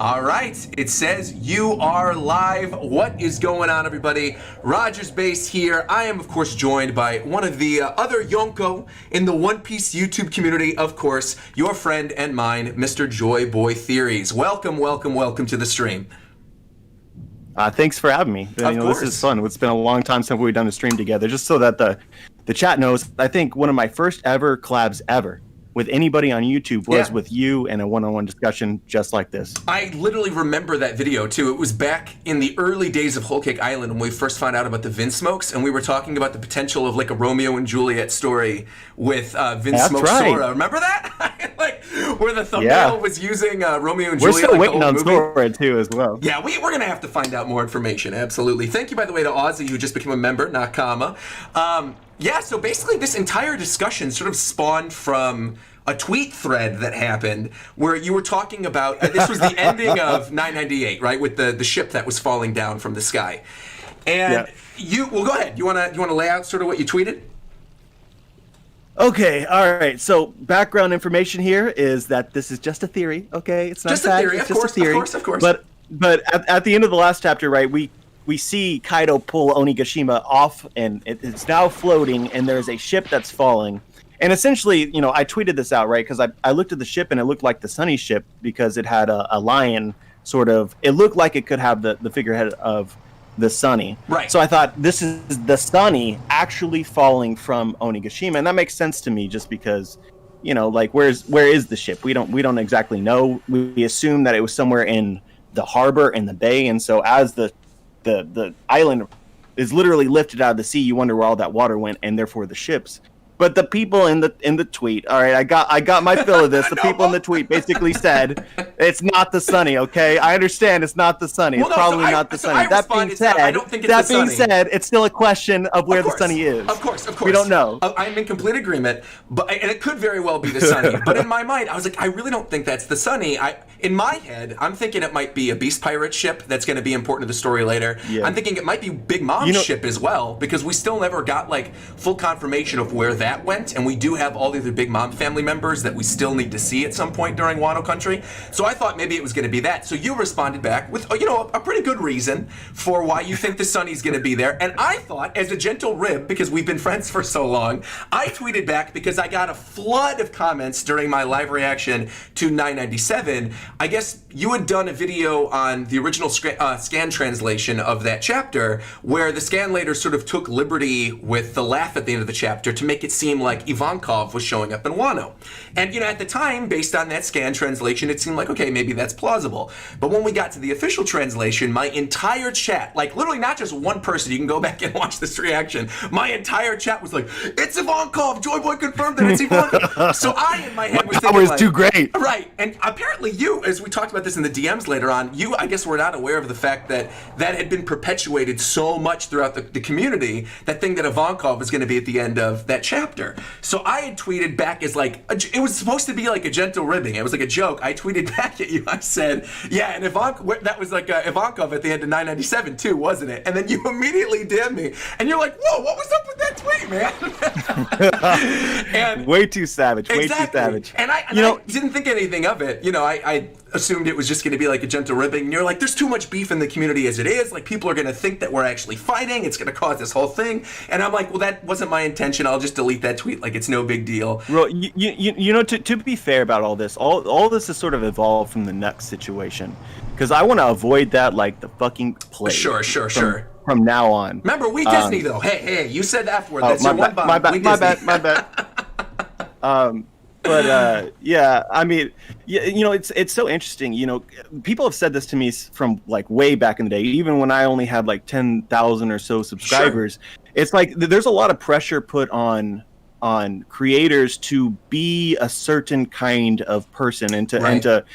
All right, it says you are live. What is going on, everybody? RogersBase here. I am, of course, joined by one of the other Yonko in the One Piece YouTube community, of course, your friend and mine, Mr. Joy Boy Theories. Welcome, welcome, welcome to the stream. Thanks for having me. This is fun. It's been a long time since we've done a stream together. Just so that the chat knows, I think one of my first ever collabs ever with anybody on YouTube was with you and a one-on-one discussion just like this. I literally remember that video too. It was back in the early days of Whole Cake Island when we first found out about the Vince Smokes, and we were talking about the potential of like a Romeo and Juliet story with Vince Smokes Sora. Remember that? Like where the thumbnail was using Romeo and Juliet. We're still like waiting on Sora too as well. Yeah, we're gonna have to find out more information. Absolutely. Thank you, by the way, to Ozzy who just became a member, Nakama. Yeah, so basically this entire discussion sort of spawned from a tweet thread that happened where you were talking about, this was the ending of 998, right, with the ship that was falling down from the sky. And well, go ahead. You wanna lay out sort of what you tweeted? Okay, all right. So background information here is that this is just a theory, okay? It's not just a theory, of course. But at the end of the last chapter, right, we see Kaido pull Onigashima off, and it's now floating, and there's a ship that's falling. And essentially, I tweeted this out, right? Because I looked at the ship, and it looked like the Sunny ship because it had a lion sort of. It looked like it could have the figurehead of the Sunny. Right. So I thought this is the Sunny actually falling from Onigashima, and that makes sense to me just because, like where is the ship? We don't exactly know. We assume that it was somewhere in the harbor in the bay, and so as the island is literally lifted out of the sea, you wonder where all that water went, and therefore the ships. But the people in the tweet, all right, I got my fill of this. The people in the tweet basically said it's not the Sunny. Okay, I understand it's not the Sunny. It's probably not the Sunny. That being said, I don't think it's the Sunny. It's still a question of where the Sunny is. Of course. We don't know. I'm in complete agreement, and it could very well be the Sunny. But in my mind, I was like, I really don't think that's the Sunny. In my head, I'm thinking it might be a Beast Pirate ship that's going to be important to the story later. Yeah. I'm thinking it might be Big Mom's ship as well, because we still never got like full confirmation of where that went, and we do have all the other Big Mom family members that we still need to see at some point during Wano Country. So I thought maybe it was going to be that. So you responded back with a pretty good reason for why you think the Sunny's going to be there. And I thought, as a gentle rib, because we've been friends for so long, I tweeted back because I got a flood of comments during my live reaction to 997. I guess you had done a video on the original scan translation of that chapter where the scanlator sort of took liberty with the laugh at the end of the chapter to make it seem like Ivankov was showing up in Wano. And, at the time, based on that scan translation, it seemed like, okay, maybe that's plausible. But when we got to the official translation, my entire chat, like literally not just one person, you can go back and watch this reaction, my entire chat was like, it's Ivankov, Joy Boy confirmed that it's Ivankov. So I, in my head, was thinking like, too great. Right, and apparently you, as we talked about this in the DMs later on, you, I guess, were not aware of the fact that that had been perpetuated so much throughout the community, that thing that Ivankov is going to be at the end of that chapter. So I had tweeted back as like, it was supposed to be like a gentle ribbing. It was like a joke. I tweeted back at you. I said, yeah, and that was like Ivankov at the end of 997 too, wasn't it? And then you immediately DM'd me. And you're like, whoa, what was up with that tweet, man? And way too savage. Way too savage. And I didn't think anything of it. I assumed it was just going to be like a gentle ribbing. And you're like, there's too much beef in the community as it is. Like, people are going to think that we're actually fighting. It's going to cause this whole thing. And I'm like, well, that wasn't my intention. I'll just delete that tweet. Like, it's no big deal. Well, to be fair about all this this has sort of evolved from the Nux situation. Because I want to avoid that like the fucking plague. Sure. From now on. Remember, we Disney, though. Hey, you said the F word. That's your one bomb. My bad. But yeah, I mean, it's so interesting. People have said this to me from like way back in the day, even when I only had like 10,000 or so subscribers. Sure. It's like there's a lot of pressure put on creators to be a certain kind of person and to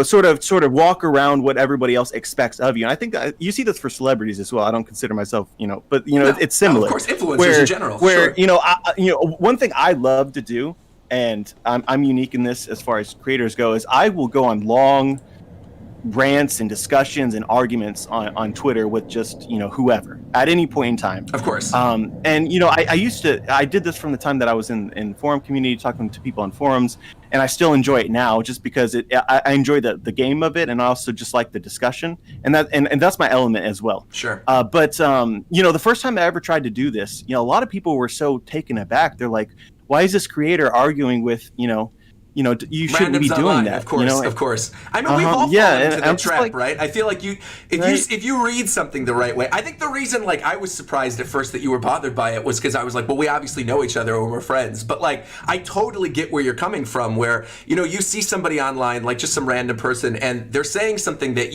sort of walk around what everybody else expects of you. And I think you see this for celebrities as well. I don't consider myself, but it's similar. Of course, influencers in general. Where one thing I love to do, and I'm unique in this as far as creators go, is I will go on long rants and discussions and arguments on Twitter with just, whoever at any point in time. Of course. And I did this from the time that I was in the forum community, talking to people on forums, and I still enjoy it now just because I enjoy the game of it, and I also just like the discussion, and that's my element as well. Sure. But the first time I ever tried to do this, a lot of people were so taken aback. They're like, why is this creator arguing with, you shouldn't be doing online, that. Of course. I mean, we've all fallen into the trap, right? I feel like if you read something the right way, I think the reason, like, I was surprised at first that you were bothered by it was because I was like, well, we obviously know each other and we're friends. But, like, I totally get where you're coming from, where, you see somebody online, like just some random person, and they're saying something that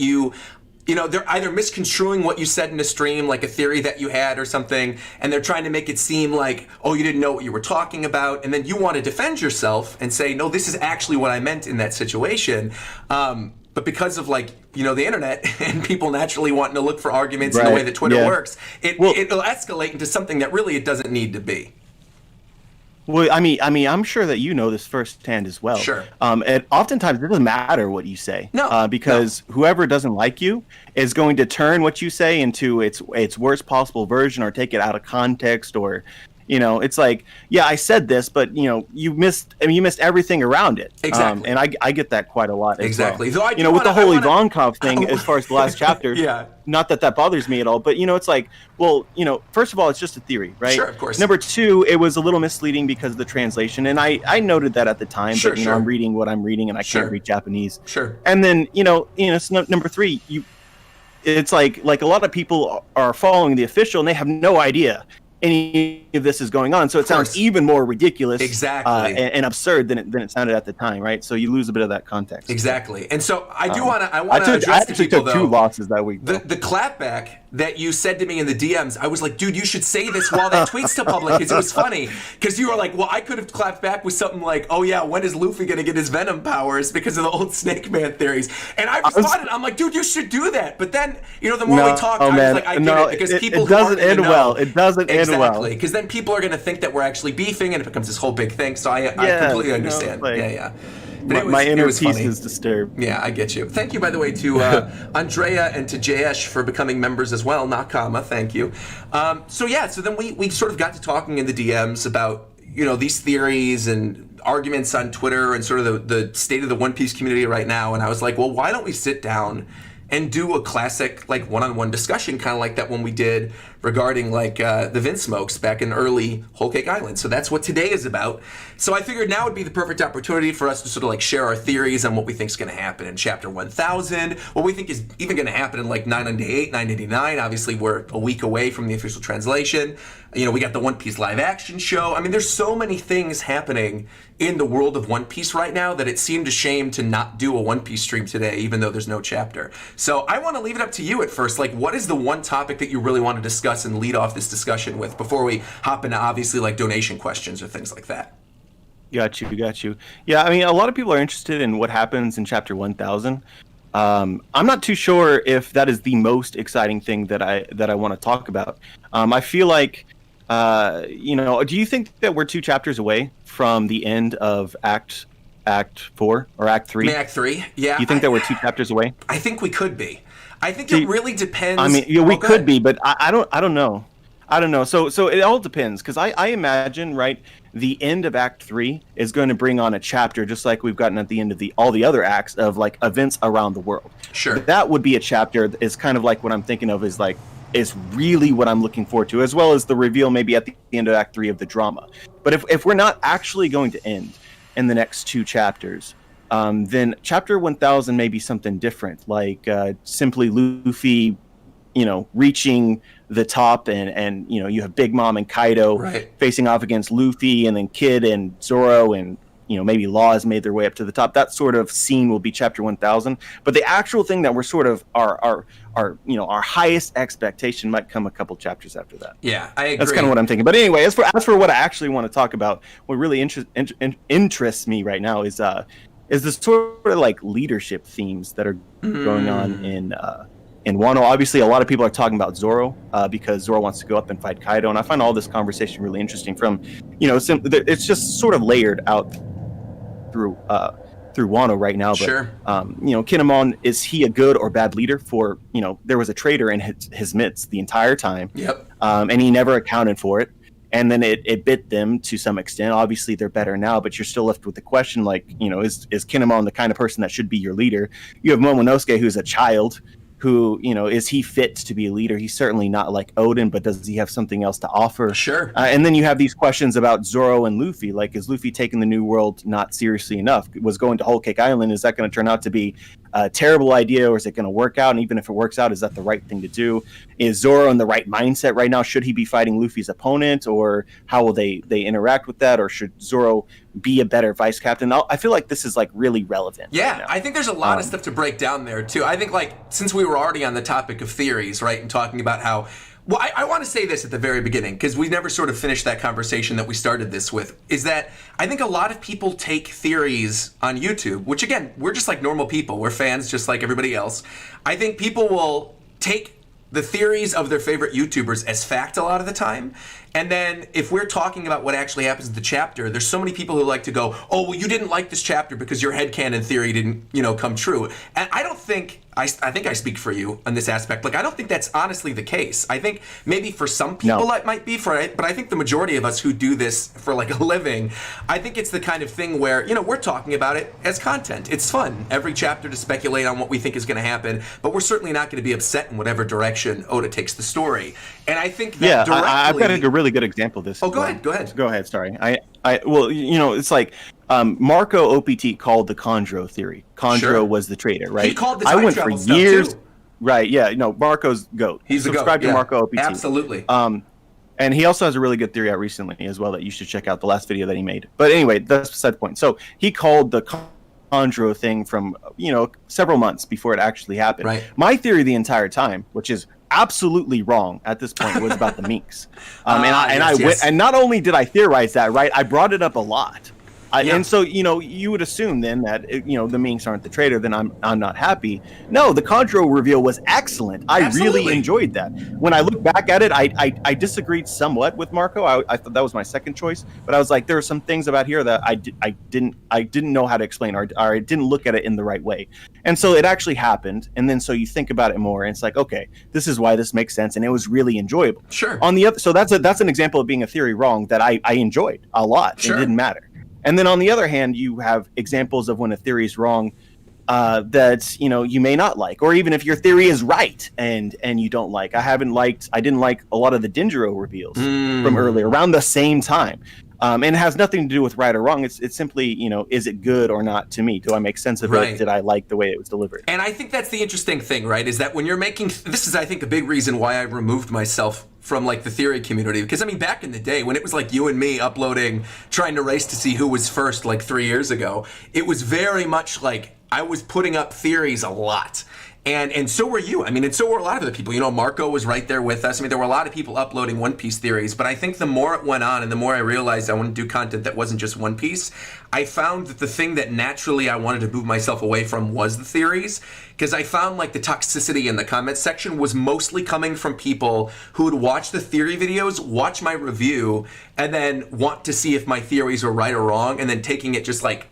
they're either misconstruing what you said in a stream, like a theory that you had or something, and they're trying to make it seem like, oh, you didn't know what you were talking about, and then you want to defend yourself and say, no, this is actually what I meant in that situation. But because of, like, the internet and people naturally wanting to look for arguments in the way that Twitter works, it'll escalate into something that really it doesn't need to be. Well, I mean, I'm sure that you know this firsthand as well. Sure. And oftentimes it doesn't matter what you say. Because whoever doesn't like you is going to turn what you say into its worst possible version, or take it out of context, or, it's like, yeah, I said this, but you missed everything around it. Exactly. And I get that quite a lot. Exactly. As well. With the whole Ivankov thing, as far as the last chapter. Yeah. Not that bothers me at all, but it's like, well, first of all, it's just a theory, right? Sure, of course. Number two, it was a little misleading because of the translation, and I noted that at the time. Sure, but sure. I'm reading what I'm reading, and I can't read Japanese. Sure. And then number three, it's like a lot of people are following the official, and they have no idea any of this is going on, so it sounds even more ridiculous, and absurd than it sounded at the time, right? So you lose a bit of that context. Exactly. And so I want to address to people, though, 2 losses that week. The clapback that you said to me in the DMs, I was like, dude, you should say this while that tweet's to public, because it was funny. Because you were like, well, I could have clapped back with something like, oh yeah, when is Luffy going to get his Venom powers because of the old Snake Man theories? And I responded, I'm like, dude, you should do that. But then, the more we talked, I was like, I get it, because people it doesn't end well. It doesn't end well. Exactly, because then people are going to think that we're actually beefing, and it becomes this whole big thing. So I completely understand. My inner peace is disturbed. Yeah, I get you. Thank you, by the way, to Andrea and to Jayesh for becoming members as well. Nakama, thank you. So then we sort of got to talking in the DMs about these theories and arguments on Twitter and sort of the state of the One Piece community right now. And I was like, well, why don't we sit down and do a classic, like, one-on-one discussion, kind of like that one we did regarding, like, the Vince Smokes back in early Whole Cake Island. So that's what today is about. So I figured now would be the perfect opportunity for us to sort of, like, share our theories on what we think is going to happen in Chapter 1000, what we think is even going to happen in, like, 998, 989. Obviously, we're a week away from the official translation. We got the One Piece live action show. I mean, there's so many things happening in the world of One Piece right now that it seemed a shame to not do a One Piece stream today, even though there's no chapter. So I want to leave it up to you at first. Like, what is the one topic that you really want to discuss and lead off this discussion with before we hop into, obviously, like, donation questions or things like that? Got you. Yeah, I mean, a lot of people are interested in what happens in Chapter 1000. I'm not too sure if that is the most exciting thing that I want to talk about. I feel like, do you think that we're 2 chapters away from the end of Act 4 or Act 3? Act 3, yeah. You think that we're 2 chapters away? I think we could be. I think it really depends. I mean, we could be, but I don't know. So it all depends, because I imagine, right, the end of Act 3 is going to bring on a chapter just like we've gotten at the end of all the other acts of, like, events around the world. Sure. That would be a chapter that is kind of like what I'm thinking of is really what I'm looking forward to, as well as the reveal maybe at the end of Act 3 of the drama. But if we're not actually going to end in the next 2 chapters, then Chapter 1000 may be something different, like simply Luffy, reaching the top, and you have Big Mom and Kaido facing off against Luffy, and then Kid and Zoro, and maybe Law has made their way up to the top. That sort of scene will be Chapter 1000. But the actual thing that we're sort of our highest expectation might come a couple chapters after that. Yeah, I agree. That's kind of what I'm thinking. But anyway, as for what I actually want to talk about, what really interests me right now is the sort of, like, leadership themes that are going on in Wano. Obviously, a lot of people are talking about Zoro because Zoro wants to go up and fight Kaido, and I find all this conversation really interesting. It's just sort of layered out through through Wano right now. But Sure. Kinemon, is he a good or bad leader? For there was a traitor in his midst the entire time. Yep. And he never accounted for it. And then it bit them to some extent. Obviously, they're better now, but you're still left with the question, like, is Kinemon the kind of person that should be your leader? You have Momonosuke, who's a child, who, is he fit to be a leader? He's certainly not like Odin, but does he have something else to offer? Sure. And then you have these questions about Zoro and Luffy. Like, is Luffy taking the New World not seriously enough? Was going to Whole Cake Island, is that going to turn out to be a terrible idea, or is it going to work out? And even if it works out, is that the right thing to do? Is Zoro in the right mindset right now? Should he be fighting Luffy's opponent, or how will they interact with that? Or should Zoro be a better vice captain? I feel like this is like really relevant. Yeah, right, I think there's a lot of stuff to break down there too. I think, like, since we were already on the topic of theories, right, and talking about how, well, I want to say this at the very beginning, because we never sort of finished that conversation that we started this with, is that I think a lot of people take theories on YouTube, which, again, we're just like normal people. We're fans just like everybody else. I think people will take the theories of their favorite YouTubers as fact a lot of the time. And then if we're talking about what actually happens in the chapter, there's so many people who like to go, oh, well, you didn't like this chapter because your headcanon theory didn't, come true. And I don't think, I think I speak for you on this aspect. Like, I don't think that's honestly the case. I think maybe for some people it might be for it, but I think the majority of us who do this for like a living, I think it's the kind of thing where, we're talking about it as content. It's fun every chapter to speculate on what we think is going to happen, but we're certainly not going to be upset in whatever direction Oda takes the story. And I think that directly... I've got a really good example of this. Oh, go ahead. Sorry. Well, it's like Marco OPT called the Chondro theory. Chondro was the traitor, right? He called the time travel stuff too. Right, yeah. Marco's GOAT. He's Subscribe to Marco OPT. Absolutely. And he also has a really good theory out recently as well that you should check out, the last video that he made. But anyway, that's beside the point. So he called the Chondro thing from, several months before it actually happened. Right. My theory the entire time, which is absolutely wrong at this point, was about the minks. And not only did I theorize that, right, I brought it up a lot. And so, you would assume then that, the minks aren't the traitor, then I'm not happy. No, the Chondro reveal was excellent. I really enjoyed that. When I look back at it, I disagreed somewhat with Marco. I thought that was my second choice, but I was like, there are some things about here that I didn't know how to explain, or I didn't look at it in the right way. And so it actually happened, and then so you think about it more, and it's like, okay, this is why this makes sense, and it was really enjoyable. Sure. On the other, so that's an example of being a theory wrong that I enjoyed a lot. Sure. It didn't matter. And then on the other hand, you have examples of when a theory is wrong that you may not like, or even if your theory is right and you don't like. I didn't like a lot of the Dendro reveals from earlier around the same time. And it has nothing to do with right or wrong. It's simply, is it good or not to me? Do I make sense of it? Did I like the way it was delivered? And I think that's the interesting thing, right? Is that when you're making, this is, I think, a big reason why I removed myself from like the theory community. Because I mean, back in the day when it was like you and me uploading, trying to race to see who was first like 3 years ago, it was very much like I was putting up theories a lot. And so were you. I mean, and so were a lot of other people. Marco was right there with us. I mean, there were a lot of people uploading One Piece theories, but I think the more it went on and the more I realized I wanted to do content that wasn't just One Piece, I found that the thing that naturally I wanted to move myself away from was the theories, because I found like the toxicity in the comments section was mostly coming from people who would watch the theory videos, watch my review, and then want to see if my theories were right or wrong, and then taking it just like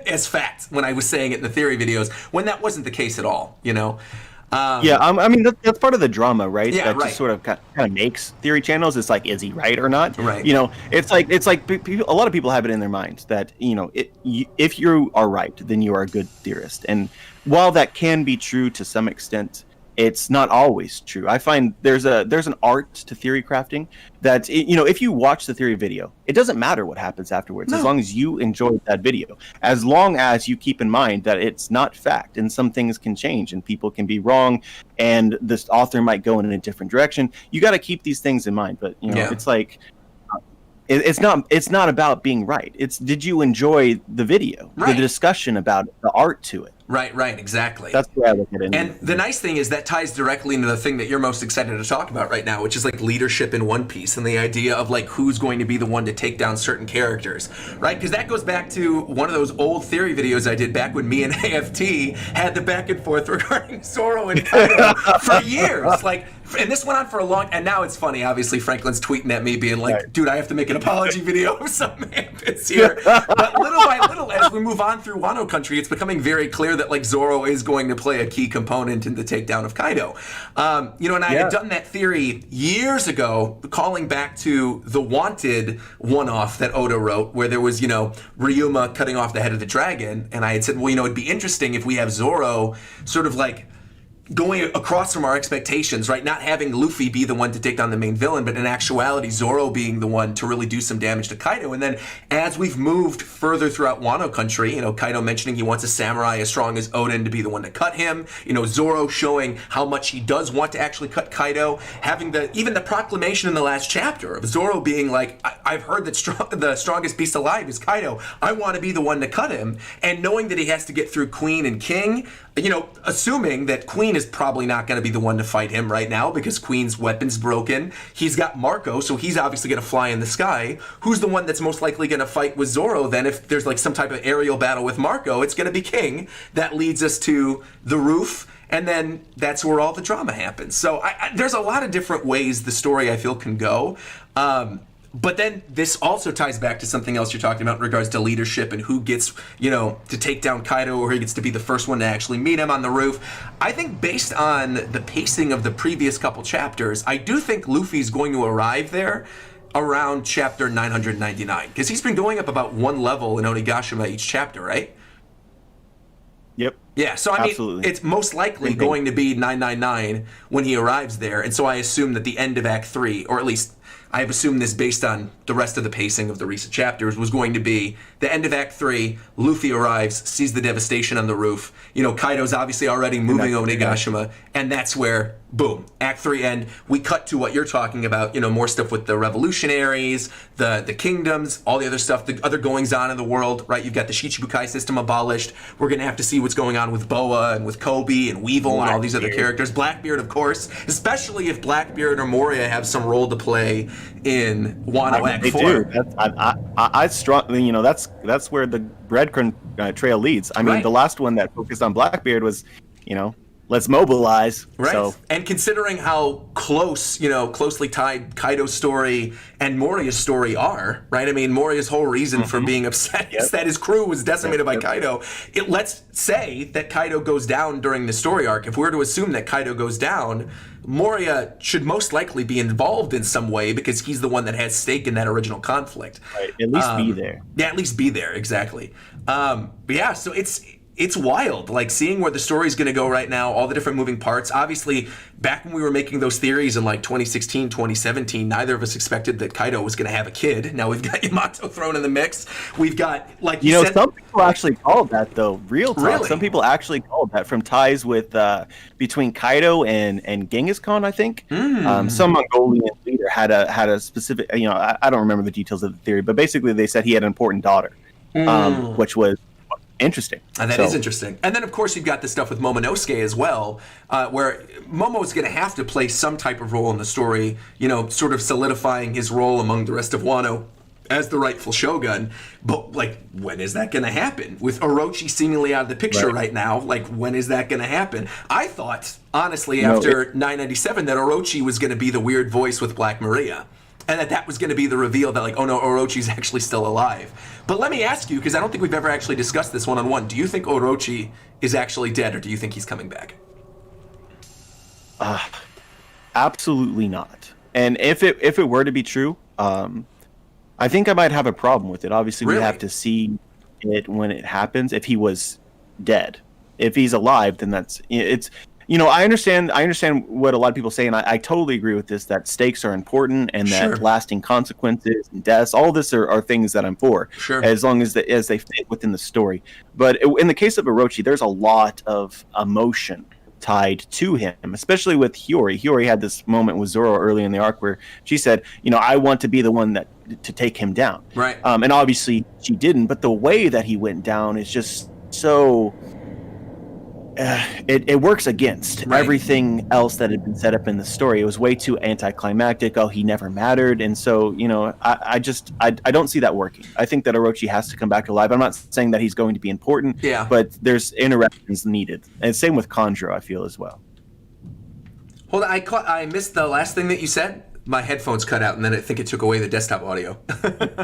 as fact when I was saying it in the theory videos, when that wasn't the case at all, I mean, that's part of the drama, right? Yeah, that just sort of kind of makes theory channels. It's like, is he right or not? Right. It's like people, a lot of people have it in their minds that if you are right, then you are a good theorist. And while that can be true to some extent, it's not always true. I find there's an art to theory crafting that, if you watch the theory video, it doesn't matter what happens afterwards, as long as you enjoyed that video, as long as you keep in mind that it's not fact and some things can change and people can be wrong and this author might go in a different direction. You got to keep these things in mind. But, it's like, it's not about being right. It's, did you enjoy the video, the discussion about it, the art to it? Right, exactly. That's the way I look at it. And the nice thing is that ties directly into the thing that you're most excited to talk about right now, which is like leadership in One Piece and the idea of like who's going to be the one to take down certain characters, right? Because that goes back to one of those old theory videos I did back when me and AFT had the back and forth regarding Zoro and Kaido for years. Like, And this went on for a long, and now it's funny. Obviously, Franklin's tweeting at me, being like, Right. "Dude, I have to make an apology video if something happens here." But little by little, as we move on through Wano Country, it's becoming very clear that like Zoro is going to play a key component in the takedown of Kaido. And I had done that theory years ago, calling back to the Wanted one-off that Oda wrote, where there was Ryuma cutting off the head of the dragon, and I had said, well, it'd be interesting if we have Zoro sort of like going across from our expectations, right? Not having Luffy be the one to take down the main villain, but in actuality, Zoro being the one to really do some damage to Kaido. And then as we've moved further throughout Wano Country, Kaido mentioning he wants a samurai as strong as Oden to be the one to cut him. Zoro showing how much he does want to actually cut Kaido. Having even the proclamation in the last chapter of Zoro being like, I've heard that the strongest beast alive is Kaido. I want to be the one to cut him. And knowing that he has to get through Queen and King, assuming that Queen is probably not going to be the one to fight him right now because Queen's weapon's broken. He's got Marco, so he's obviously going to fly in the sky. Who's the one that's most likely going to fight with Zoro then? If there's like some type of aerial battle with Marco, it's going to be King. That leads us to the roof, and then that's where all the drama happens. So there's a lot of different ways the story, I feel, can go. But then this also ties back to something else you're talking about in regards to leadership and who gets, to take down Kaido, or who gets to be the first one to actually meet him on the roof. I think based on the pacing of the previous couple chapters, I do think Luffy's going to arrive there around chapter 999, because he's been going up about one level in Onigashima each chapter, right? Yep. Yeah, so I mean, Absolutely. it's most likely going to be 999 when he arrives there, and so I assume that the end of Act 3, or at least I have assumed this based on the rest of the pacing of the recent chapters, was going to be the end of Act 3, Luffy arrives, sees the devastation on the roof. Kaido's obviously already moving Onigashima, and that's where, boom, Act 3 end. We cut to what you're talking about, more stuff with the revolutionaries, the kingdoms, all the other stuff, the other goings-on in the world, right? You've got the Shichibukai system abolished. We're going to have to see what's going on with Boa and with Kobe and Weevil and all these other characters. Blackbeard, of course, especially if Blackbeard or Moria have some role to play in Wano Act 4. Do. I strongly, that's where the breadcrumb trail leads. I mean, Right. the last one that focused on Blackbeard was, let's mobilize. Right. So, And considering how closely tied Kaido's story and Moria's story are, right? I mean, Moria's whole reason for being upset is that his crew was decimated by Kaido. Let's say that Kaido goes down during the story arc. If we were to assume that Kaido goes down, Moria should most likely be involved in some way because he's the one that has stake in that original conflict. right, at least be there. Yeah, at least be there, exactly. But yeah, so it's wild, like seeing where the story's going to go right now, all the different moving parts. Obviously, back when we were making those theories in like 2016, 2017, neither of us expected that Kaido was going to have a kid. Now we've got Yamato thrown in the mix. We've got, like you said, some people actually called that, though. Real talk. Really? Some people actually called that from ties with between Kaido and Genghis Khan, I think. Some Mongolian leader had a specific, I don't remember the details of the theory, but basically they said he had an important daughter, which was interesting. And that is interesting. And then, of course, you've got the stuff with Momonosuke as well, where Momo's going to have to play some type of role in the story, sort of solidifying his role among the rest of Wano as the rightful shogun. But, like, when is that going to happen? With Orochi seemingly out of the picture right now, like, when is that going to happen? I thought, honestly, after 997, that Orochi was going to be the weird voice with Black Maria. And that was going to be the reveal that, like, oh no, Orochi's actually still alive. But let me ask you, because I don't think we've ever actually discussed this one-on-one. Do you think Orochi is actually dead, or do you think he's coming back? Absolutely not. And if it were to be true, I think I might have a problem with it. Obviously, we have to see it when it happens. If he was dead, if he's alive, then it's. I understand what a lot of people say, and I totally agree with this, that stakes are important and that lasting consequences and deaths, all this are things that I'm for, as long as they fit within the story. But in the case of Orochi, there's a lot of emotion tied to him, especially with Hiyori. Hiyori had this moment with Zoro early in the arc where she said, I want to be the one to take him down. Right. And obviously she didn't, but the way that he went down is just so... it works against everything else that had been set up in the story. It was way too anticlimactic. Oh, he never mattered. And so, I don't see that working. I think that Orochi has to come back alive. I'm not saying that he's going to be important, but there's interactions needed. And same with Kanjuro, I feel, as well. Hold on, I missed the last thing that you said. My headphones cut out, and then I think it took away the desktop audio.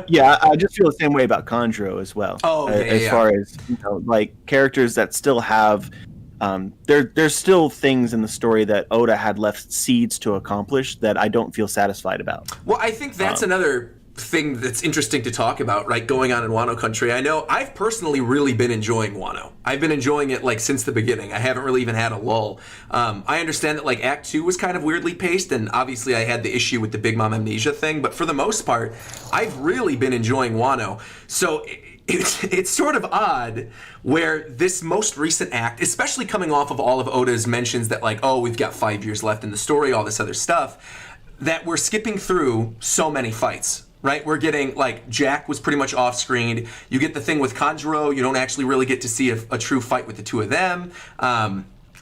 Yeah, I just feel the same way about Conjuro as well. Oh, okay, as far as like characters that still have, there's still things in the story that Oda had left seeds to accomplish that I don't feel satisfied about. Well, I think that's another thing that's interesting to talk about, right, going on in Wano country. I know I've personally really been enjoying Wano. I've been enjoying it like since the beginning. I haven't really even had a lull. I understand that like Act 2 was kind of weirdly paced, and obviously I had the issue with the Big Mom amnesia thing, but for the most part, I've really been enjoying Wano. So it's sort of odd where this most recent act, especially coming off of all of Oda's mentions that like, oh, we've got 5 years left in the story, all this other stuff, that we're skipping through so many fights. Right, we're getting, like, Jack was pretty much off-screened. You get the thing with Kanjuro. You don't actually really get to see a true fight with the two of them.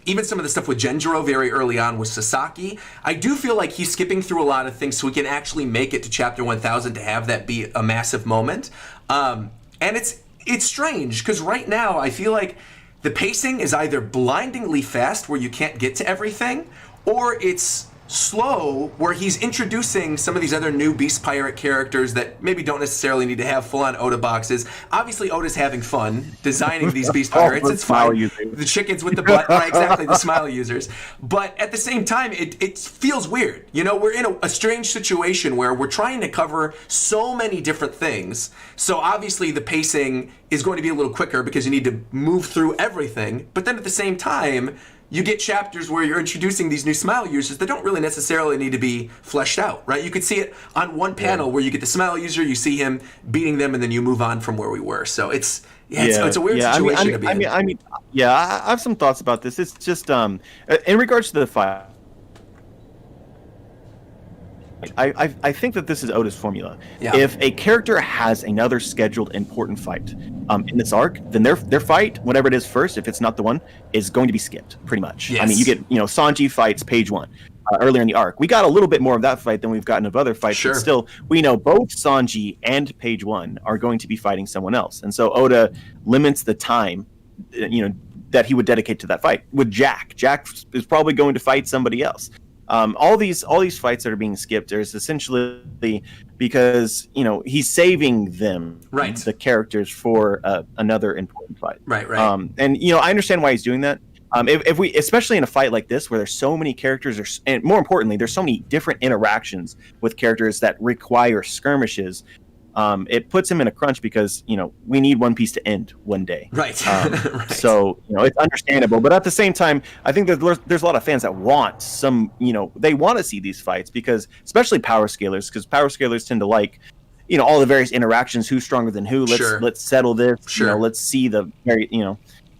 Even some of the stuff with Genjiro very early on with Sasaki. I do feel like he's skipping through a lot of things so we can actually make it to Chapter 1000 to have that be a massive moment. And it's strange, because right now I feel like the pacing is either blindingly fast where you can't get to everything, or it's slow where he's introducing some of these other new Beast Pirate characters that maybe don't necessarily need to have full-on Oda boxes. Obviously, Oda's having fun designing these Beast Pirates. It's fine. The chickens with the butt, right, exactly, the smile users. But at the same time, it feels weird. You know, we're in a strange situation where we're trying to cover so many different things. So obviously, the pacing is going to be a little quicker because you need to move through everything. But then at the same time, you get chapters where you're introducing these new smile users that don't really necessarily need to be fleshed out, right? You could see it on one panel where you get the smile user, you see him beating them, and then you move on from where we were. So it's a weird situation to be in. I mean, I have some thoughts about this. It's just in regards to the fight. I think that this is Oda's formula. Yeah. If a character has another scheduled important fight in this arc, then their fight, whatever it is first, if it's not the one, is going to be skipped, pretty much. Yes. I mean, you get, Sanji fights page 1 earlier in the arc. We got a little bit more of that fight than we've gotten of other fights, but still, we know both Sanji and page 1 are going to be fighting someone else. And so Oda limits the time, that he would dedicate to that fight. With Jack is probably going to fight somebody else. All these fights that are being skipped is essentially because he's saving them, right, the characters, for another important fight. Right. And I understand why he's doing that. If we, especially in a fight like this where there's so many characters, and more importantly, there's so many different interactions with characters that require skirmishes. It puts him in a crunch because we need One Piece to end one day, right? Right. So it's understandable, but at the same time, I think that there's a lot of fans that want some, they want to see these fights, because especially power scalers tend to like, all the various interactions, who's stronger than who. Let's settle this. Let's see the very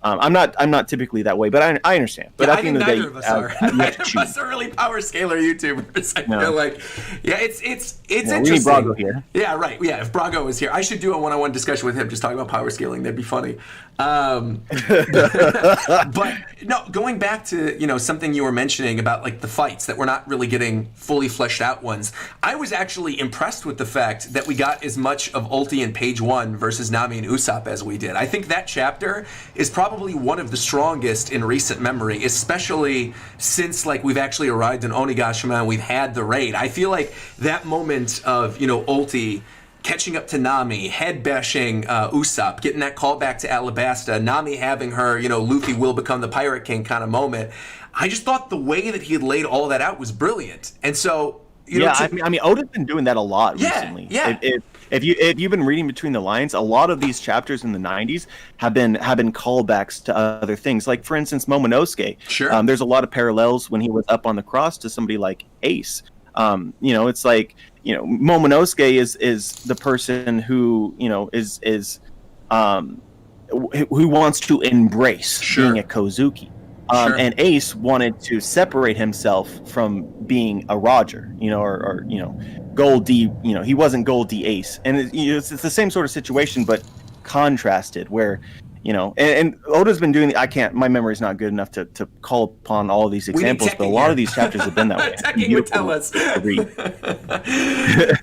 I'm not typically that way, but I understand. But I think neither of us are. Neither of us are really power scaler YouTubers. I feel like, it's interesting. We need Brago here. Yeah, right. Yeah, if Brago was here, I should do a one-on-one discussion with him, just talking about power scaling. That'd be funny. But no, going back to something you were mentioning about like the fights that we're not really getting fully fleshed out ones. I was actually impressed with the fact that we got as much of Ulti in page 1 versus Nami and Usopp as we did. I think that chapter is probably one of the strongest in recent memory, especially since like we've actually arrived in Onigashima and we've had the raid. I feel like that moment of Ulti catching up to Nami, head bashing Usopp, getting that call back to Alabasta, Nami having her Luffy will become the Pirate King kind of moment. I just thought the way that he had laid all that out was brilliant. And so I mean Oda's been doing that a lot recently. Yeah. If you've been reading between the lines, a lot of these chapters in the 90s have been callbacks to other things. Like, for instance, Momonosuke. Sure. There's a lot of parallels when he was up on the cross to somebody like Ace. It's like Momonosuke is the person who who wants to embrace being a Kozuki. And Ace wanted to separate himself from being a Roger, or Gold D. He wasn't Gold D Ace, and it's the same sort of situation, but contrasted, where and Oda's been doing. My memory's not good enough to call upon all of these examples, but a lot of these chapters have been that way. Teching would tell us.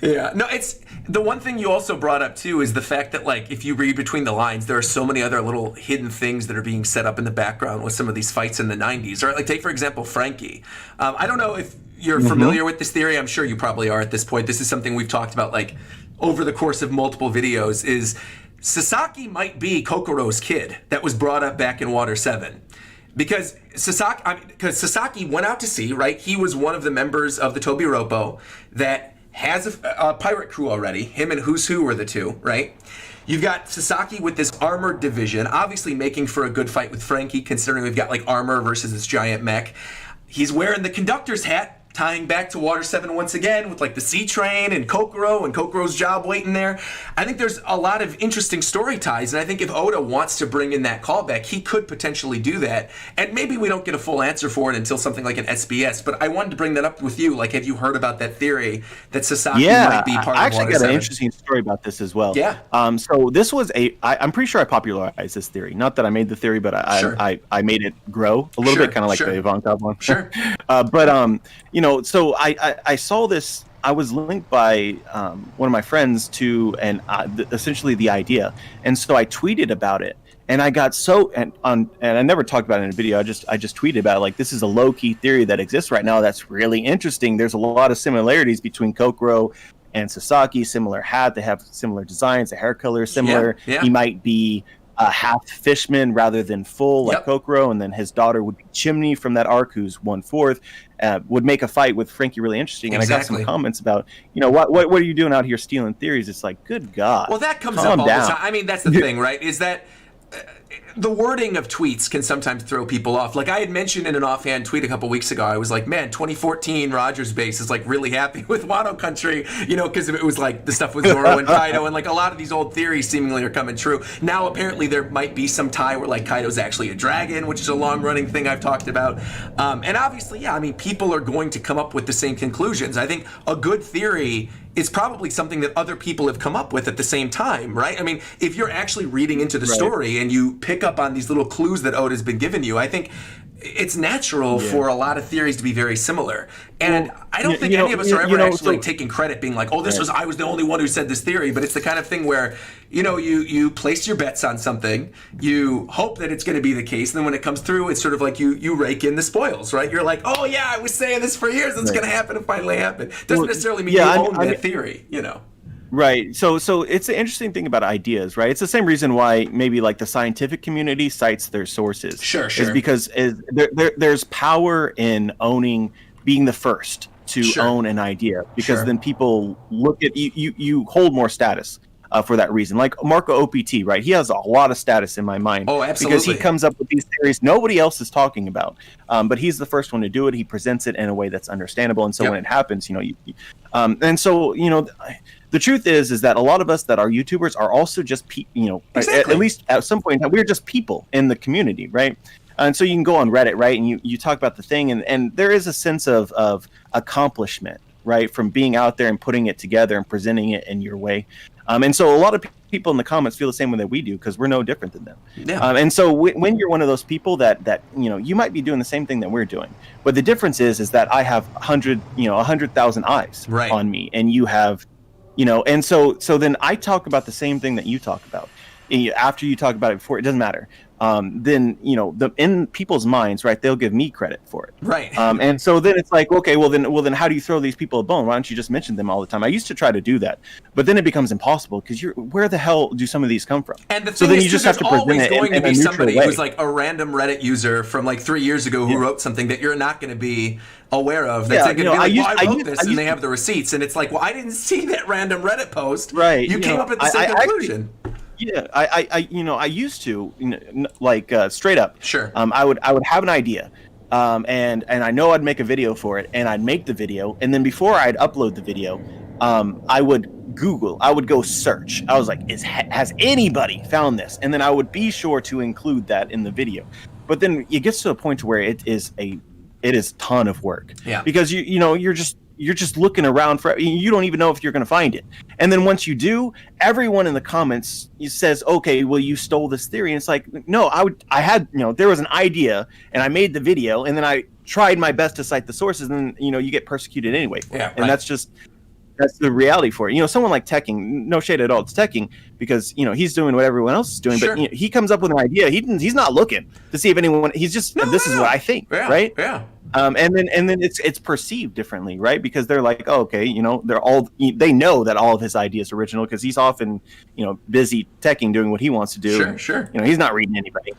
Yeah, no, it's the one thing you also brought up too is the fact that, like, if you read between the lines, there are so many other little hidden things that are being set up in the background with some of these fights in the 90s. Or like, take for example Frankie. I don't know if you're familiar with this theory. I'm sure you probably are at this point. This is something we've talked about like over the course of multiple videos. Is Sasaki might be Kokoro's kid that was brought up back in Water 7. Because Sasaki went out to sea, right? He was one of the members of the Tobiropo that has a pirate crew already. Him and Who's Who were the two, right? You've got Sasaki with this armored division, obviously making for a good fight with Frankie, considering we've got like armor versus this giant mech. He's wearing the conductor's hat, tying back to Water 7 once again with like the sea train and Kokoro's job waiting there. I think there's a lot of interesting story ties, and I think if Oda wants to bring in that callback, he could potentially do that. And maybe we don't get a full answer for it until something like an SBS, but I wanted to bring that up with you. Like, have you heard about that theory that Sasaki might be part of Water 7? I actually got an interesting story about this as well. Yeah. So this was I'm pretty sure I popularized this theory. Not that I made the theory, but I made it grow a little bit, kind of like the Ivankov one. Sure. So I saw this. I was linked by one of my friends to essentially the idea, and so I tweeted about it. And I got and I never talked about it in a video. I just tweeted about it, like, this is a low key theory that exists right now. That's really interesting. There's a lot of similarities between Kokoro and Sasaki. Similar hat. They have similar designs. The hair color is similar. Yeah. He might be half fishman rather than full, like Kokoro, and then his daughter would be Chimney from that arc, who's 1/4, would make a fight with Frankie really interesting. And I got some comments about, what are you doing out here stealing theories? It's like, good God. Well, that comes up all the time. I mean, that's the thing, right? Is that the wording of tweets can sometimes throw people off. Like, I had mentioned in an offhand tweet a couple weeks ago, I was like, man, 2014 RogersBase is like really happy with Wano Country, because it was like the stuff with Zoro and Kaido, and like a lot of these old theories seemingly are coming true. Now, apparently there might be some tie where like Kaido's actually a dragon, which is a long running thing I've talked about. And obviously, people are going to come up with the same conclusions. I think a good theory is probably something that other people have come up with at the same time, right? I mean, if you're actually reading into the story and you pick up on these little clues that Oda's been giving you, I think it's natural for a lot of theories to be very similar. And I don't think any of us are ever actually taking credit, being like, oh, I was the only one who said this theory. But it's the kind of thing where, you place your bets on something, you hope that it's going to be the case, and then when it comes through, it's sort of like you rake in the spoils, right? You're like, oh yeah, I was saying this for years, it's going to happen, and finally happened. Doesn't necessarily mean you own that theory, Right. So it's an interesting thing about ideas, right? It's the same reason why maybe like the scientific community cites their sources. Sure. Is because there's power in being the first to own an idea, because then people look at you hold more status for that reason. Like Marco OPT, right? He has a lot of status in my mind. Oh, absolutely. Because he comes up with these theories nobody else is talking about. But he's the first one to do it. He presents it in a way that's understandable. And so when it happens, the truth is that a lot of us that are YouTubers are also just, at least at some point, we're just people in the community, right? And so you can go on Reddit, right? And you talk about the thing, and there is a sense of accomplishment, right? From being out there and putting it together and presenting it in your way. And so a lot of people in the comments feel the same way that we do, because we're no different than them. Yeah. And so when you're one of those people that you might be doing the same thing that we're doing, but the difference is that I have 100,000 eyes on me, and you have, and so then I talk about the same thing that you talk about. After you talk about it before, it doesn't matter. Then in people's minds, right, they'll give me credit for it, right? And so then it's like, okay, well then how do you throw these people a bone? Why don't you just mention them all the time? I used to try to do that, but then it becomes impossible, because where the hell do some of these come from? And the thing is, you just have to present it going to be somebody who's like a random Reddit user from like 3 years ago who wrote something that you're not going to be aware of. That's going to be like, I wrote this, and they have the receipts, and it's like, well, I didn't see that random Reddit post. Right? You came up at the same conclusion. Yeah, I used to, straight up. Sure. I would have an idea, and I know I'd make a video for it, and I'd make the video, and then before I'd upload the video, I would go search. I was like, has anybody found this? And then I would be sure to include that in the video. But then it gets to a point where it is a ton of work. Yeah. Because you're just you're just looking around for, you don't even know if you're going to find it. And then once you do, everyone in the comments says, okay, well, you stole this theory. And it's like, no, I had, there was an idea and I made the video and then I tried my best to cite the sources, and then, you get persecuted anyway for it. And that's the reality for it. Someone like Tekking, no shade at all, it's Tekking, because he's doing what everyone else is doing. Sure. But he comes up with an idea. He's not looking to see if anyone. He's just this is what I think, right? Yeah. And then it's perceived differently, right? Because they're like, oh, okay, they know that all of his ideas are original because he's often busy Tekking doing what he wants to do. Sure. He's not reading anybody.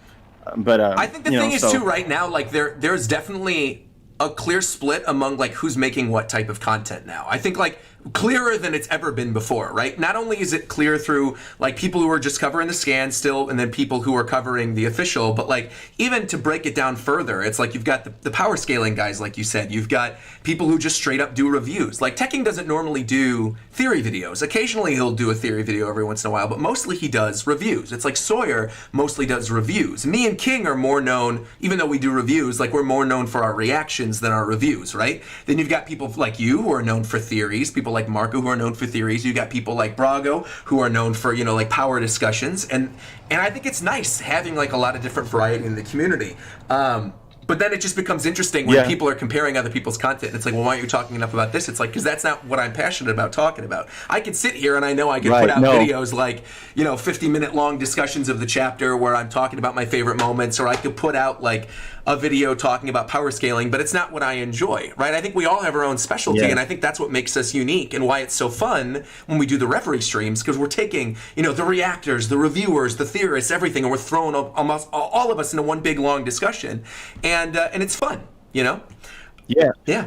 But I think the thing is too right now, like there's definitely a clear split among like who's making what type of content now. I think like clearer than it's ever been before, right? Not only is it clear through like people who are just covering the scan still, and then people who are covering the official, but like even to break it down further, it's like you've got the power scaling guys, like you said, you've got people who just straight up do reviews. Like Tekking doesn't normally do theory videos. Occasionally he'll do a theory video every once in a while, but mostly he does reviews. It's like Sawyer mostly does reviews. Me and King are more known, even though we do reviews, like we're more known for our reactions than our reviews, right? Then you've got people like you who are known for theories, people like Marco who are known for theories. You got people like Brago who are known for, like power discussions. And I think it's nice having like a lot of different variety in the community. But then it just becomes interesting when people are comparing other people's content. And it's like, well, why aren't you talking enough about this? It's like, because that's not what I'm passionate about talking about. I can sit here and I know I can put out videos like, 50-minute long discussions of the chapter where I'm talking about my favorite moments, or I could put out like a video talking about power scaling, but it's not what I enjoy, right? I think we all have our own specialty, and I think that's what makes us unique and why it's so fun when we do the referee streams, because we're taking, the reactors, the reviewers, the theorists, everything, and we're throwing almost all of us into one big long discussion, and it's fun, Yeah.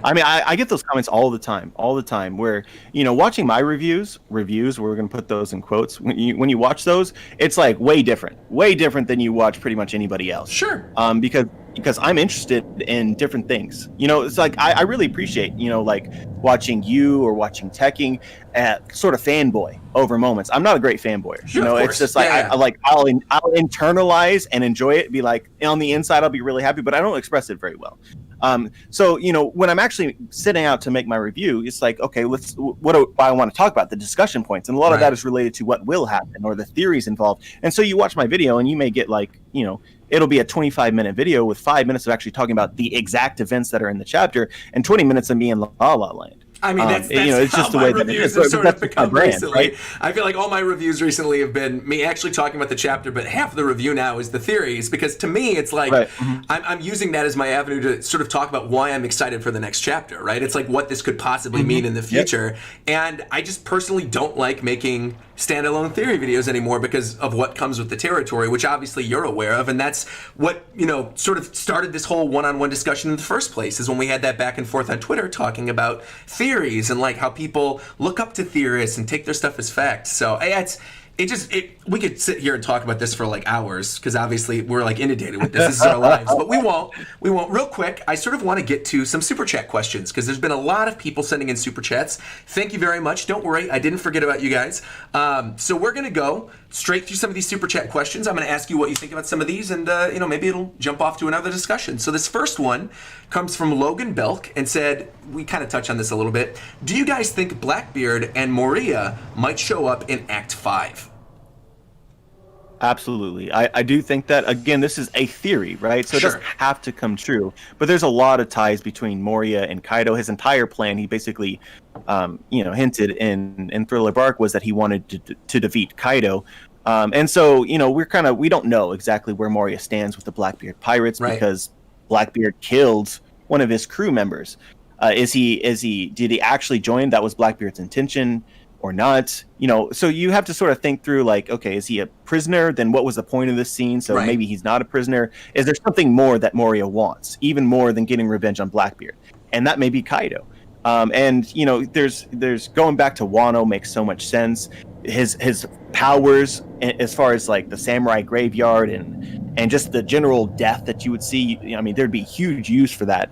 I mean, I get those comments all the time where, watching my reviews, we're going to put those in quotes. When you watch those, it's like way different than you watch pretty much anybody else. Sure. Because I'm interested in different things. It's like, I really appreciate, like watching you or watching Tekking at sort of fanboy over moments. I'm not a great fanboyer. Sure, it's just like, I'll internalize and enjoy it. Be like, on the inside, I'll be really happy, but I don't express it very well. So, when I'm actually sitting out to make my review, it's like, okay, what do I want to talk about? The discussion points. And a lot of that is related to what will happen or the theories involved. And so you watch my video and you may get like, it'll be a 25-minute video with 5 minutes of actually talking about the exact events that are in the chapter and 20 minutes of me in La La Land. I mean, that's it's how just the my way that it reviews is. have sort of become brand, recently. right? I feel like all my reviews recently have been me actually talking about the chapter, but half of the review now is the theories, because to me, it's like I'm using that as my avenue to sort of talk about why I'm excited for the next chapter, right? It's like what this could possibly mean in the future. And I just personally don't like making standalone theory videos anymore because of what comes with the territory, which obviously you're aware of. And that's what, sort of started this whole one-on-one discussion in the first place, is when we had that back and forth on Twitter talking about theories and like how people look up to theorists and take their stuff as facts. So we could sit here and talk about this for like hours, because obviously we're like inundated with this. This is our lives, but we won't. Real quick, I sort of want to get to some super chat questions, because there's been a lot of people sending in super chats. Thank you very much. Don't worry, I didn't forget about you guys. So we're going to go straight through some of these super chat questions. I'm going to ask you what you think about some of these, and maybe it'll jump off to another discussion. So this first one comes from Logan Belk and said, we kind of touched on this a little bit. Do you guys think Blackbeard and Moria might show up in Act 5? Absolutely. I do think that, again, this is a theory, right? So it doesn't have to come true. But there's a lot of ties between Moria and Kaido. His entire plan, he basically, hinted in Thriller Bark, was that he wanted to defeat Kaido. And so, we don't know exactly where Moria stands with the Blackbeard pirates, because Blackbeard killed one of his crew members. Did he actually join? That was Blackbeard's intention or not? So you have to sort of think through, like, okay, is he a prisoner? Then what was the point of this scene? So maybe he's not a prisoner. Is there something more that Moria wants, even more than getting revenge on Blackbeard? And that may be Kaido. There's going back to Wano makes so much sense. His powers, as far as like the samurai graveyard and just the general death that you would see, there'd be huge use for that.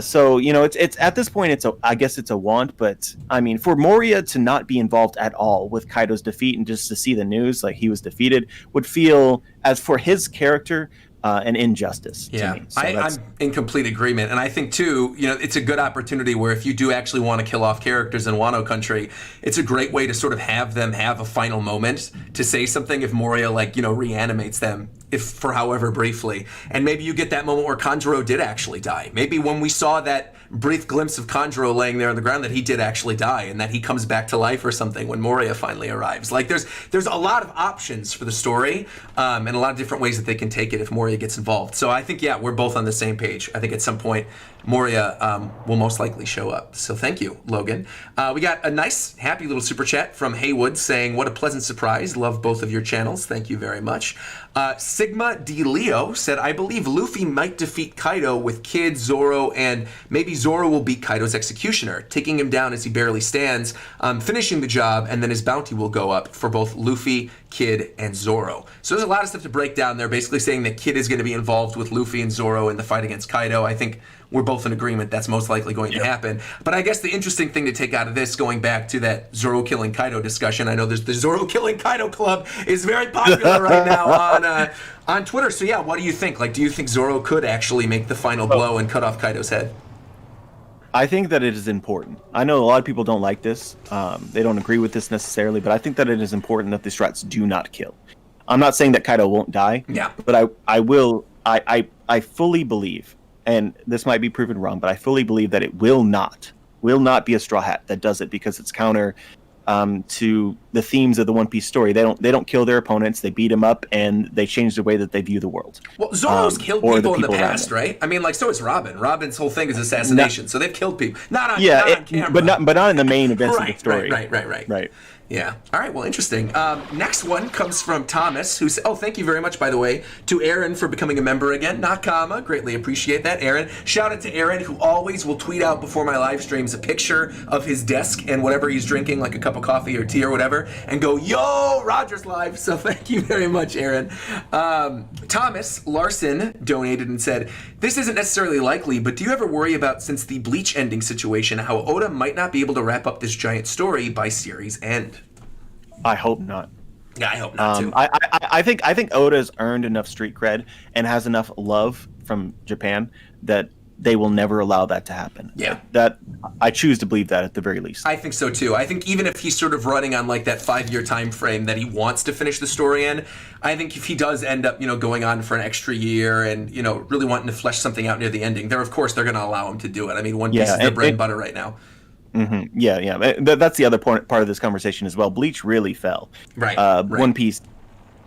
So it's at this point, I guess it's a want, but for Moria to not be involved at all with Kaido's defeat and just to see the news like he was defeated would feel, as for his character, an injustice to me. So I'm in complete agreement. And I think, too, it's a good opportunity where if you do actually want to kill off characters in Wano country, it's a great way to sort of have them have a final moment to say something if Moria, reanimates them, if for however briefly. And maybe you get that moment where Kanjuro did actually die. Maybe when we saw that brief glimpse of Kanjuro laying there on the ground that he did actually die and that he comes back to life or something when Moria finally arrives. There's a lot of options for the story and a lot of different ways that they can take it if Moria gets involved. So I think, we're both on the same page. I think at some point Moria will most likely show up. So thank you, Logan. We got a nice, happy little super chat from Haywood saying, what a pleasant surprise. Love both of your channels. Thank you very much. Sigma D. Leo said, I believe Luffy might defeat Kaido with Kid, Zoro, and maybe Zoro will beat Kaido's executioner, taking him down as he barely stands, finishing the job, and then his bounty will go up for both Luffy, Kid, and Zoro. So there's a lot of stuff to break down there, basically saying that Kid is going to be involved with Luffy and Zoro in the fight against Kaido. I think we're both in agreement that's most likely going to happen. But I guess the interesting thing to take out of this, going back to that Zoro killing Kaido discussion, I know there's the Zoro killing Kaido club is very popular right now on Twitter. So what do you think? Do you think Zoro could actually make the final blow and cut off Kaido's head? I think that it is important. I know a lot of people don't like this. They don't agree with this necessarily, but I think that it is important that the Struts do not kill. I'm not saying that Kaido won't die. Yeah. But I fully believe, and this might be proven wrong, but I fully believe that it will not be a Straw Hat that does it, because it's counter to the themes of the One Piece story. They don't kill their opponents. They beat them up, and they change the way that they view the world. Well, Zoro's killed people in the past, right? I mean, so is Robin. Robin's whole thing is assassination, so they've killed people. Not on camera. But not in the main events of the story. Right. Yeah. All right. Well, interesting. Next one comes from Thomas, who said, thank you very much, by the way, to Aaron for becoming a member again. Nakama. Greatly appreciate that, Aaron. Shout out to Aaron, who always will tweet out before my live streams a picture of his desk and whatever he's drinking, like a cup of coffee or tea or whatever, and go, yo, Rogers Live. So thank you very much, Aaron. Thomas Larson donated and said, this isn't necessarily likely, but do you ever worry about, since the Bleach ending situation, how Oda might not be able to wrap up this giant story by series end? I hope not. Yeah, I hope not too. I think Oda's earned enough street cred and has enough love from Japan that they will never allow that to happen. Yeah. That I choose to believe that at the very least. I think so too. I think even if he's sort of running on that 5-year time frame that he wants to finish the story in, I think if he does end up, going on for an extra year and, really wanting to flesh something out near the ending, they're going to allow him to do it. I mean, One Piece is their bread and butter right now. Mm-hmm. Yeah. That's the other part of this conversation as well. Bleach really fell. Right. One Piece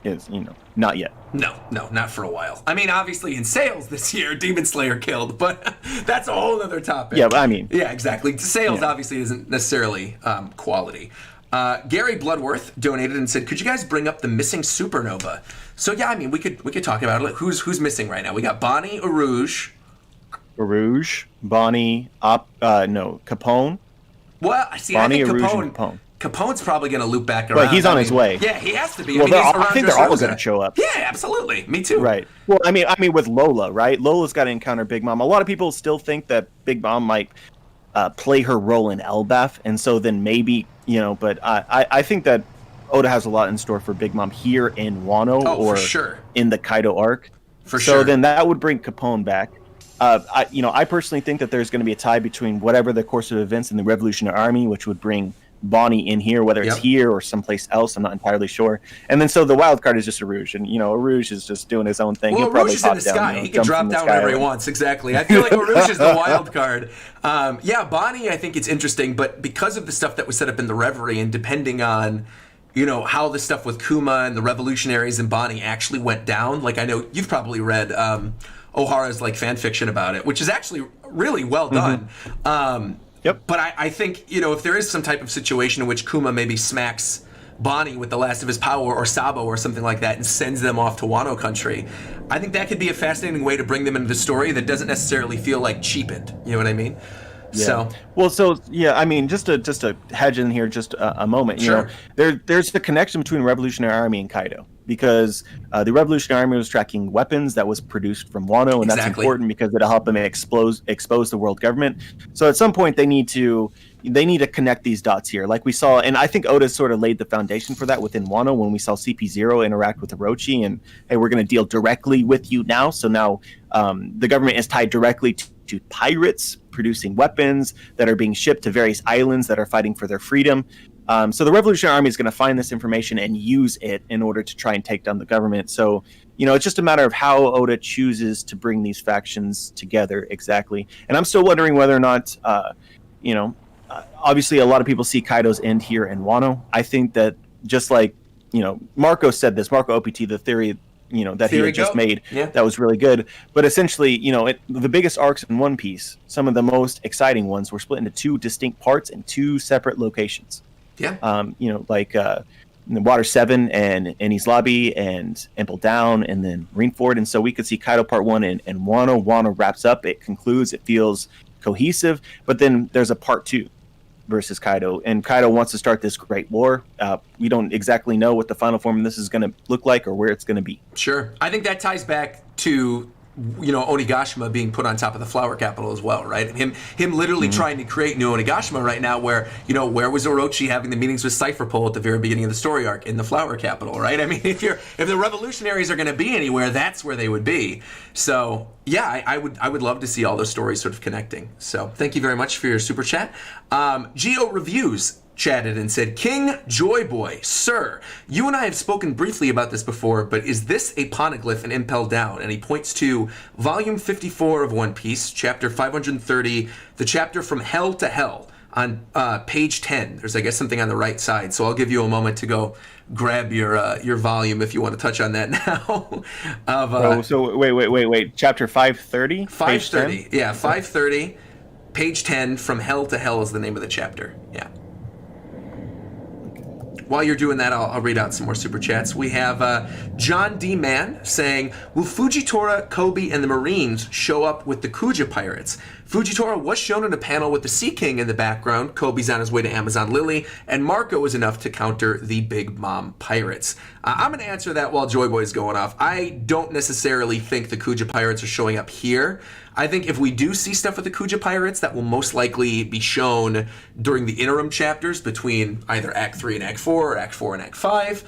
is, not yet. No, not for a while. I mean, obviously in sales this year, Demon Slayer killed, but that's a whole other topic. Yeah, I mean. Yeah, exactly. Sales obviously isn't necessarily quality. Gary Bloodworth donated and said, could you guys bring up the missing Supernova? So yeah, I mean, we could talk about it. Who's missing right now? We got Bonnie, Arouge, Bonnie, Capone. Well, see, Bonnie, I think Capone. Capone's probably going to loop back around. But he's on his way. Yeah, he has to be. Well, I think they're all going to show up. Yeah, absolutely. Me too. Right. Well, I mean, with Lola, right? Lola's got to encounter Big Mom. A lot of people still think that Big Mom might play her role in Elbaf, and so then maybe, but I think that Oda has a lot in store for Big Mom here in Wano or for sure. in the Kaido arc. For sure. So then that would bring Capone back. I personally think that there's going to be a tie between whatever the course of events in the Revolutionary Army, which would bring Bonnie in here, whether it's here or someplace else. I'm not entirely sure. And then so the wild card is just Arouge, and Arouge is just doing his own thing. Well, Arouge is in the sky. He can drop down whenever he wants. Exactly. I feel like Arouge is the wild card. Bonnie, I think it's interesting, but because of the stuff that was set up in the Reverie, and depending on how the stuff with Kuma and the revolutionaries and Bonnie actually went down. I know you've probably read O'Hara's fan fiction about it, which is actually really well done. Yep. But I think, if there is some type of situation in which Kuma maybe smacks Bonnie with the last of his power or Sabo or something like that and sends them off to Wano country, I think that could be a fascinating way to bring them into the story that doesn't necessarily feel cheapened. You know what I mean? Yeah. I mean, just to hedge in here just a moment. Sure. There's the connection between Revolutionary Army and Kaido, because the Revolutionary Army was tracking weapons that was produced from Wano, and that's important because it'll help them expose the world government. So at some point they need to connect these dots here, like we saw, and I think Oda sort of laid the foundation for that within Wano when we saw CP0 interact with Orochi, and hey, we're going to deal directly with you now. So now the government is tied directly to pirates producing weapons that are being shipped to various islands that are fighting for their freedom. So the Revolutionary Army is going to find this information and use it in order to try and take down the government. So, it's just a matter of how Oda chooses to bring these factions together exactly. And I'm still wondering whether or not, obviously a lot of people see Kaido's end here in Wano. I think that just like, Marco said this, Marco OPT, the theory, that he had just made, that was really good. But essentially, the biggest arcs in One Piece, some of the most exciting ones, were split into two distinct parts and two separate locations. Yeah. Like Water 7 and Enies Lobby and Impel Down and then Marineford. And so we could see Kaido Part 1 and Wano. Wano wraps up. It concludes. It feels cohesive. But then there's a Part 2 versus Kaido. And Kaido wants to start this great war. We don't exactly know what the final form of this is going to look like or where it's going to be. Sure. I think that ties back to Onigashima being put on top of the flower capital as well, right? Him literally trying to create new Onigashima right now where, where was Orochi having the meetings with Cypherpole at the very beginning of the story arc? In the flower capital, right? I mean, if the revolutionaries are going to be anywhere, that's where they would be. So yeah, I would love to see all those stories sort of connecting. So thank you very much for your super chat. Geo Reviews chatted and said, King Joyboy, sir, you and I have spoken briefly about this before, but is this a poneglyph in Impel Down? And he points to volume 54 of One Piece, chapter 530, the chapter From Hell to Hell, on page 10. There's, I guess, something on the right side, so I'll give you a moment to go grab your volume if you want to touch on that now. So wait, chapter 530? 530, yeah, 530, page 10, From Hell to Hell is the name of the chapter, yeah. While you're doing that, I'll read out some more super chats. We have John D. Mann saying, will Fujitora, Kobe, and the Marines show up with the Kuja pirates? Fujitora was shown in a panel with the Sea King in the background. Kobe's on his way to Amazon Lily, and Marco is enough to counter the Big Mom pirates. I'm going to answer that while Joyboy's going off. I don't necessarily think the Kuja pirates are showing up here. I think if we do see stuff with the Kuja pirates, that will most likely be shown during the interim chapters between either Act 3 and Act 4 or Act 4 and Act 5.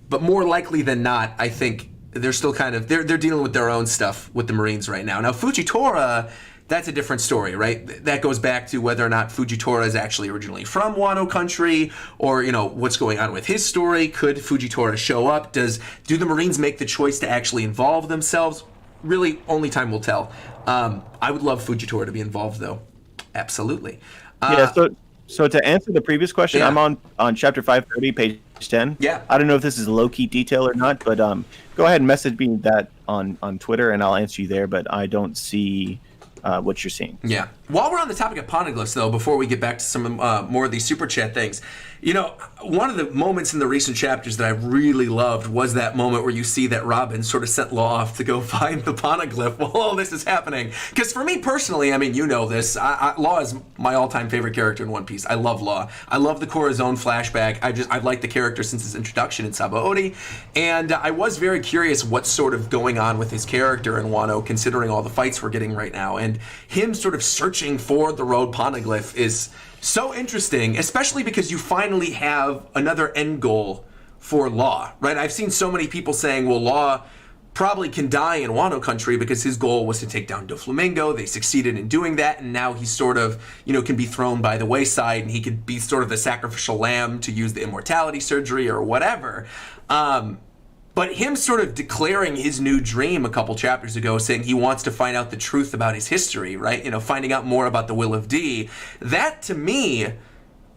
But more likely than not, I think they're still kind of, they're dealing with their own stuff with the Marines right now. Now, Fujitora, that's a different story, right? That goes back to whether or not Fujitora is actually originally from Wano country, or what's going on with his story. Could Fujitora show up? Do the Marines make the choice to actually involve themselves? Really, only time will tell. I would love Fujitora to be involved, though. Absolutely. So to answer the previous question, I'm on chapter 530, page 10. Yeah. I don't know if this is a low-key detail or not, but go ahead and message me that on Twitter, and I'll answer you there. But I don't see what you're seeing. Yeah. While we're on the topic of poneglyphs, though, before we get back to some more of these super chat things, one of the moments in the recent chapters that I really loved was that moment where you see that Robin sort of sent Law off to go find the poneglyph while all this is happening. Because for me personally, I mean, this, Law is my all-time favorite character in One Piece. I love Law. I love the Corazon flashback. I've liked the character since his introduction in Sabaody, and I was very curious what's sort of going on with his character in Wano, considering all the fights we're getting right now, and him sort of searching for the road poneglyph is so interesting, especially because you finally have another end goal for Law, right? I've seen so many people saying, well, Law probably can die in Wano country because his goal was to take down Doflamingo. They succeeded in doing that, and now he sort of, can be thrown by the wayside, and he could be sort of the sacrificial lamb to use the immortality surgery or whatever. But him sort of declaring his new dream a couple chapters ago, saying he wants to find out the truth about his history, right? Finding out more about the Will of D. That, to me,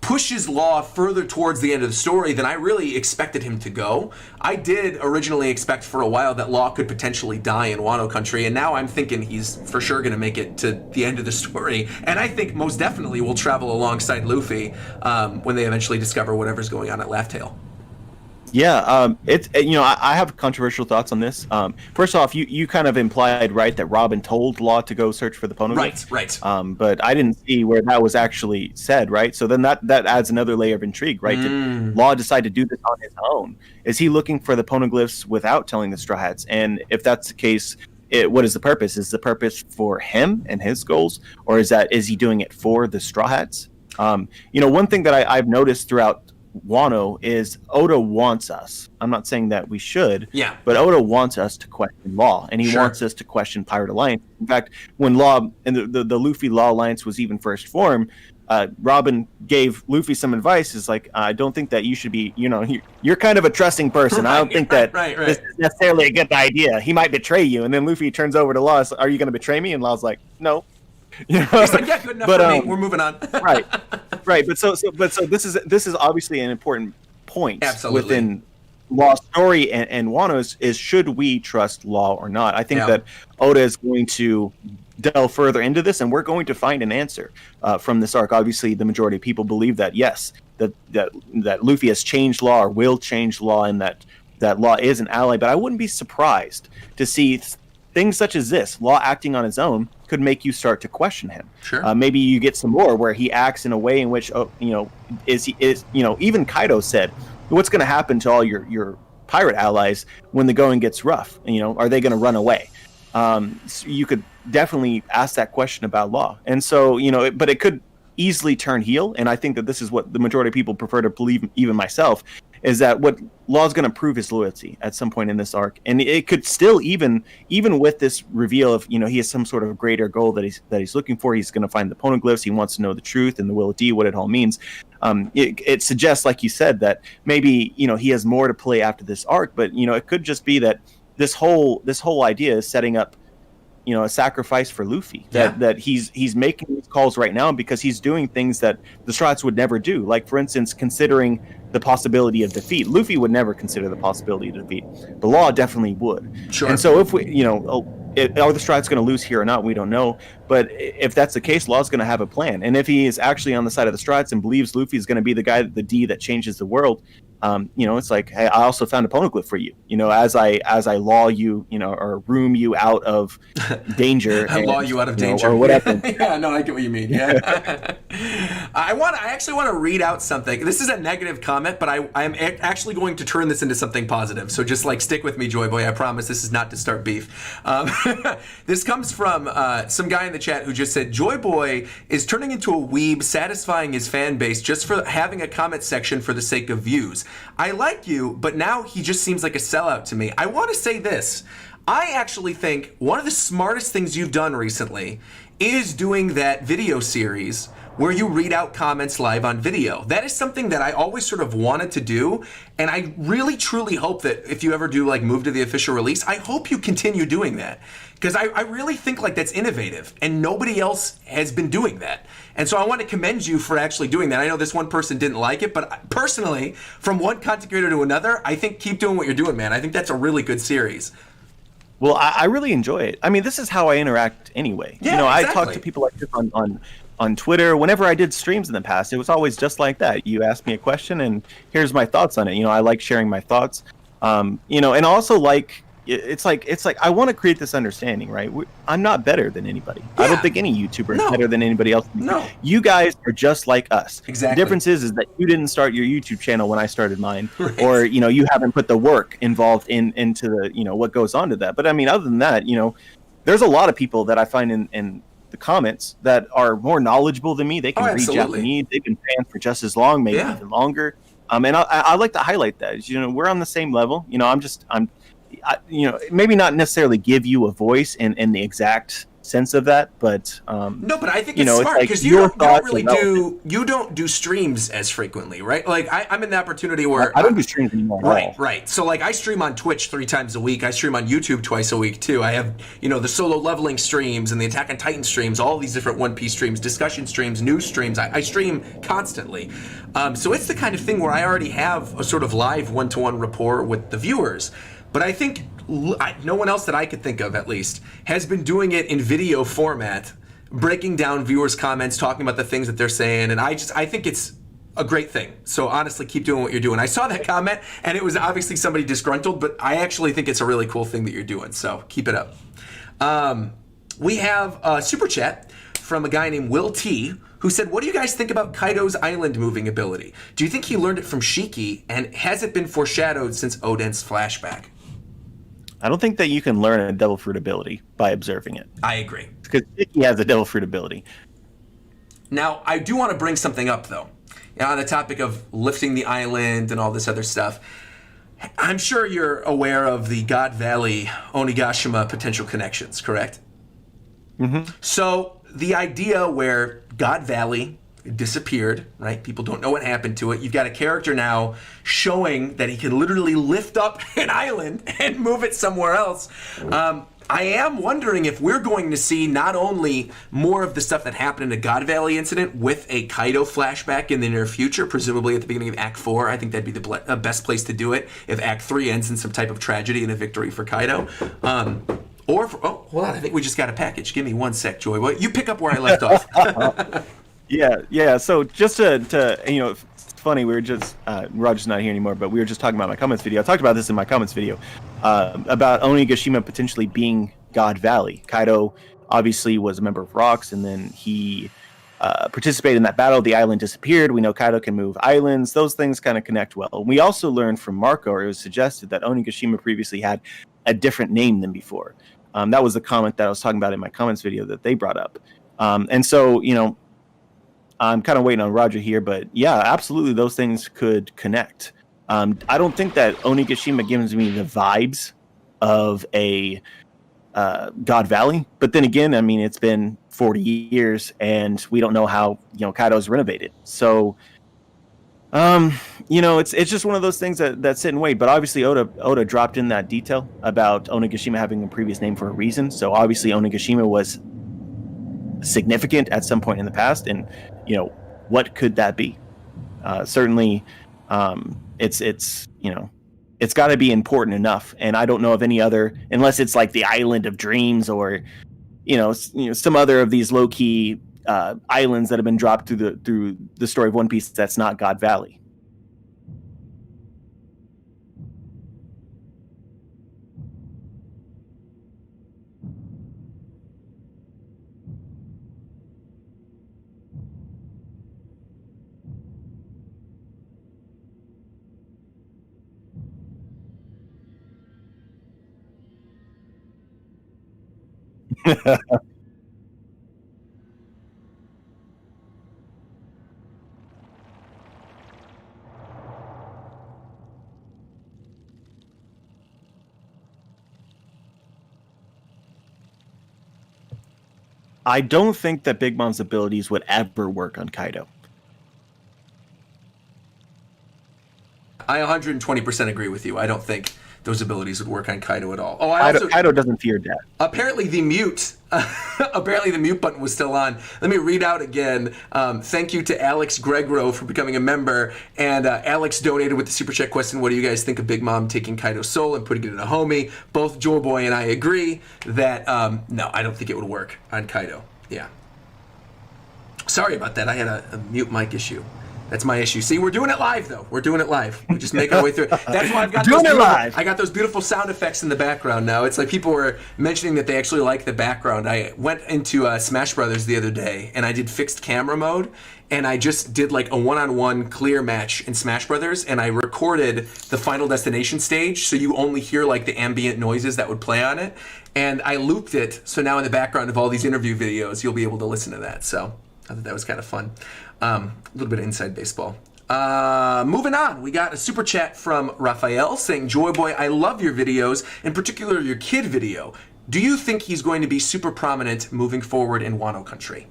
pushes Law further towards the end of the story than I really expected him to go. I did originally expect for a while that Law could potentially die in Wano country, and now I'm thinking he's for sure going to make it to the end of the story. And I think most definitely will travel alongside Luffy when they eventually discover whatever's going on at Laugh Tale. I have controversial thoughts on this. First off, you kind of implied, right, that Robin told Law to go search for the Poneglyph. Right. But I didn't see where that was actually said, right? So then that adds another layer of intrigue, right? Did Law decide to do this on his own? Is he looking for the Poneglyphs without telling the Straw Hats? And if that's the case, what is the purpose? Is the purpose for him and his goals, or is he doing it for the Straw Hats? One thing that I've noticed throughout Wano is Oda wants us. I'm not saying that we should, but Oda wants us to question Law, and he wants us to question Pirate Alliance. In fact, when Law and the Luffy Law Alliance was even first formed, Robin gave Luffy some advice. Is like, I don't think that you should be, you're kind of a trusting person. I don't think that this is necessarily a good idea. He might betray you. And then Luffy turns over to Law, are you going to betray me? And Law's like, no. He's like, yeah, good enough for me. We're moving on. right. But so this is obviously an important point within Law's story and Wano's is should we trust Law or not? I think that Oda is going to delve further into this, and we're going to find an answer from this arc. Obviously, the majority of people believe that yes, that Luffy has changed Law or will change Law, and that Law is an ally. But I wouldn't be surprised to see things such as this, Law acting on his own, could make you start to question him. Sure. Maybe you get some more where he acts in a way in which, even Kaido said, what's going to happen to all your pirate allies when the going gets rough? Are they going to run away? So you could definitely ask that question about Law. And so, but it could easily turn heel. And I think that this is what the majority of people prefer to believe, even myself, is that what Law's going to prove his loyalty at some point in this arc. And it could still, even with this reveal of, he has some sort of greater goal that he's looking for. He's going to find the Poneglyphs. He wants to know the truth and the will of D, what it all means. It suggests, like you said, that maybe, he has more to play after this arc, but, it could just be that this whole idea is setting up, a sacrifice for Luffy. That he's making these calls right now because he's doing things that the Straw Hats would never do. Like, for instance, considering the possibility of defeat. Luffy would never consider the possibility of defeat. The Law definitely would. Sure. And so if we, are the Straw Hats going to lose here or not? We don't know. But if that's the case, Law's going to have a plan. And if he is actually on the side of the Straw Hats and believes Luffy is going to be the guy, the D that changes the world, it's like, hey, I also found a Poneglyph for you. As I law you, or room you out of danger. Law you out of danger, or whatever. Yeah, no, I get what you mean. Yeah. I actually want to read out something. This is a negative comment, but I'm actually going to turn this into something positive. So just stick with me, Joy Boy. I promise this is not to start beef. This comes from some guy in the chat who just said, Joy Boy is turning into a weeb, satisfying his fan base just for having a comment section for the sake of views. I like you, but now he just seems like a sellout to me. I want to say this. I actually think one of the smartest things you've done recently is doing that video series where you read out comments live on video. That is something that I always sort of wanted to do, and I really truly hope that if you ever do move to the official release, I hope you continue doing that, because I really think that's innovative, and nobody else has been doing that. And so I want to commend you for actually doing that. I know this one person didn't like it, but personally, from one content creator to another, I think keep doing what you're doing, man. I think that's a really good series. Well, I really enjoy it. I mean, this is how I interact anyway. Yeah, I exactly. talk to people like this on Twitter. Whenever I did streams in the past, it was always just like that. You ask me a question, and here's my thoughts on it. I like sharing my thoughts. And also it's like I want to create this understanding, right? I'm not better than anybody. Yeah. I don't think any YouTuber is better than anybody else. No. You guys are just like us. Exactly. The difference is that you didn't start your YouTube channel when I started mine, right. Or you haven't put the work involved into the what goes on to that. But I mean, other than that, there's a lot of people that I find in the comments that are more knowledgeable than me. They can read Japanese. They've been fans for just as long, maybe even longer. And I like to highlight that. We're on the same level. Maybe not necessarily give you a voice in the exact sense of that, but no, but I think it's smart because you don't do streams as frequently, right? I'm in the opportunity where I don't do streams anymore. Right. So I stream on Twitch 3 times a week. I stream on YouTube twice a week too. I have the solo leveling streams and the Attack on Titan streams, all these different One Piece streams, discussion streams, news streams. I stream constantly. So it's the kind of thing where I already have a sort of live one-to-one rapport with the viewers. But I think no one else that I could think of, at least, has been doing it in video format, breaking down viewers' comments, talking about the things that they're saying, and I think it's a great thing. So honestly, keep doing what you're doing. I saw that comment, and it was obviously somebody disgruntled, but I actually think it's a really cool thing that you're doing. So keep it up. We have a super chat from a guy named Will T, who said, what do you guys think about Kaido's island moving ability? Do you think he learned it from Shiki, and has it been foreshadowed since Oden's flashback? I don't think that you can learn a devil fruit ability by observing it. I agree. Because Shiki has a devil fruit ability. Now, I do want to bring something up, though. On the topic of lifting the island and all this other stuff. I'm sure you're aware of the God Valley Onigashima potential connections, correct? Mm-hmm. So the idea where God Valley disappeared, right? People don't know what happened to it. You've got a character now showing that he can literally lift up an island and move it somewhere else. I am wondering if we're going to see not only more of the stuff that happened in the God Valley incident with a Kaido flashback in the near future, presumably at the beginning of Act 4. I think that'd be the best place to do it if Act 3 ends in some type of tragedy and a victory for Kaido. Hold on, I think we just got a package. Give me one sec, Joy. Well, you pick up where I left off. Yeah. So just to it's funny, we were just Roger's not here anymore, but we were just talking about my comments video. I talked about this in my comments video about Onigashima potentially being God Valley. Kaido obviously was a member of Rocks, and then he participated in that battle. The island disappeared. We know Kaido can move islands. Those things kind of connect well. We also learned from Marco, or it was suggested that Onigashima previously had a different name than before. That was the comment that I was talking about in my comments video that they brought up. And so, I'm kind of waiting on Roger here, but yeah, absolutely, those things could connect. I don't think that Onigashima gives me the vibes of a God Valley, but then again, I mean, it's been 40 years, and we don't know how Kaido's renovated. So, it's just one of those things that sit and wait. But obviously, Oda dropped in that detail about Onigashima having a previous name for a reason. So obviously, Onigashima was significant at some point in the past, and what could that be? Certainly, it's got to be important enough, and I don't know of any other, unless it's like the Island of Dreams or some other of these low key islands that have been dropped through the story of One Piece that's not God Valley. I don't think that Big Mom's abilities would ever work on Kaido. I 120% agree with you. I don't think those abilities would work on Kaido at all. Kaido doesn't fear death. Apparently the mute button was still on. Let me read out again. Thank you to Alex Gregro for becoming a member. And Alex donated with the Super Chat question, what do you guys think of Big Mom taking Kaido's soul and putting it in a homie? Both Joy Boy and I agree that, no, I don't think it would work on Kaido. Yeah. Sorry about that. I had a mute mic issue. That's my issue. See, we're doing it live, though. We're doing it live. We just make our way through it. That's why I've got I got those beautiful sound effects in the background now. It's like people were mentioning that they actually like the background. I went into Smash Brothers the other day, and I did fixed camera mode, and I just did like a one-on-one clear match in Smash Brothers, and I recorded the Final Destination stage, so you only hear like the ambient noises that would play on it, and I looped it, so now in the background of all these interview videos, you'll be able to listen to that. So I thought that was kind of fun. A little bit of inside baseball. Moving on, we got a super chat from Raphael saying, Joy Boy, I love your videos, in particular your kid video. Do you think he's going to be super prominent moving forward in Wano country?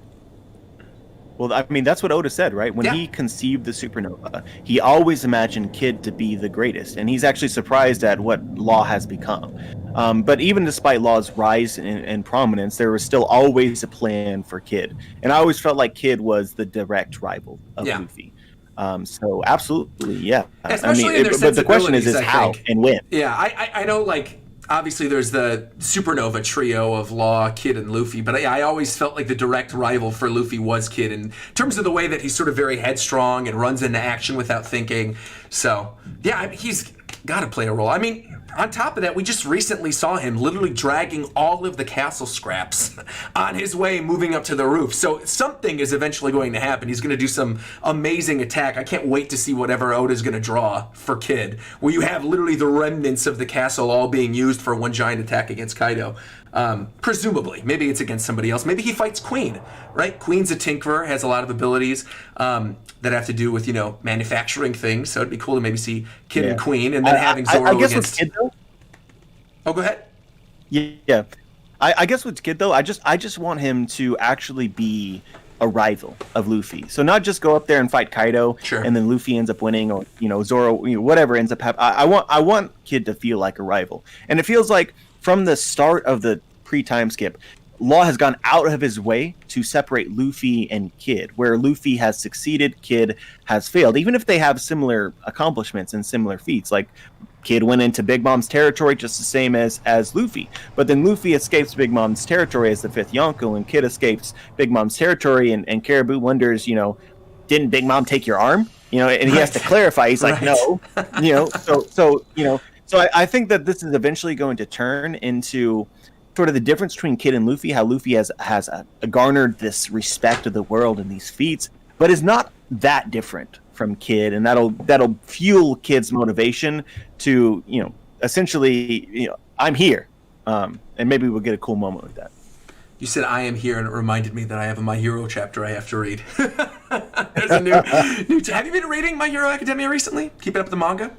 Well, I mean, that's what Oda said, right? When he conceived the Supernova, he always imagined Kid to be the greatest, and he's actually surprised at what Law has become. But even despite Law's rise in prominence, there was still always a plan for Kid. And I always felt like Kid was the direct rival of Luffy. So absolutely, yeah. Especially in their but the question is I how think. and when. Yeah, I know, like, obviously there's the Supernova trio of Law, Kid, and Luffy, but I always felt like the direct rival for Luffy was Kid in terms of the way that he's sort of very headstrong and runs into action without thinking. So, yeah, he's got to play a role. I mean, on top of that, we just recently saw him literally dragging all of the castle scraps on his way moving up to the roof. So something is eventually going to happen. He's going to do some amazing attack. I can't wait to see whatever Oda's going to draw for Kid, where you have literally the remnants of the castle all being used for one giant attack against Kaido. Presumably. Maybe it's against somebody else. Maybe he fights Queen, right? Queen's a tinkerer, has a lot of abilities that have to do with, manufacturing things. So it'd be cool to maybe see Kid and Queen, and then having Zoro I guess against... with Kid, though, oh, go ahead. Yeah. I guess with Kid, though, I just want him to actually be a rival of Luffy. So not just go up there and fight Kaido, sure, and then Luffy ends up winning, or Zoro, whatever ends up happening. I want Kid to feel like a rival, and it feels like from the start of the pre-time skip, Law has gone out of his way to separate Luffy and Kid, where Luffy has succeeded, Kid has failed, even if they have similar accomplishments and similar feats. Like, Kid went into Big Mom's territory just the same as Luffy, but then Luffy escapes Big Mom's territory as the fifth Yonko, and Kid escapes Big Mom's territory, and Caribou wonders, didn't Big Mom take your arm? And he has to clarify. He's like, no, So I think that this is eventually going to turn into sort of the difference between Kid and Luffy, how Luffy has garnered this respect of the world and these feats, but is not that different from Kid, and that'll fuel Kid's motivation to, essentially, I'm here, and maybe we'll get a cool moment with that. You said I am here, and it reminded me that I have a My Hero chapter I have to read. There's a new have you been reading My Hero Academia recently? Keeping up with the manga?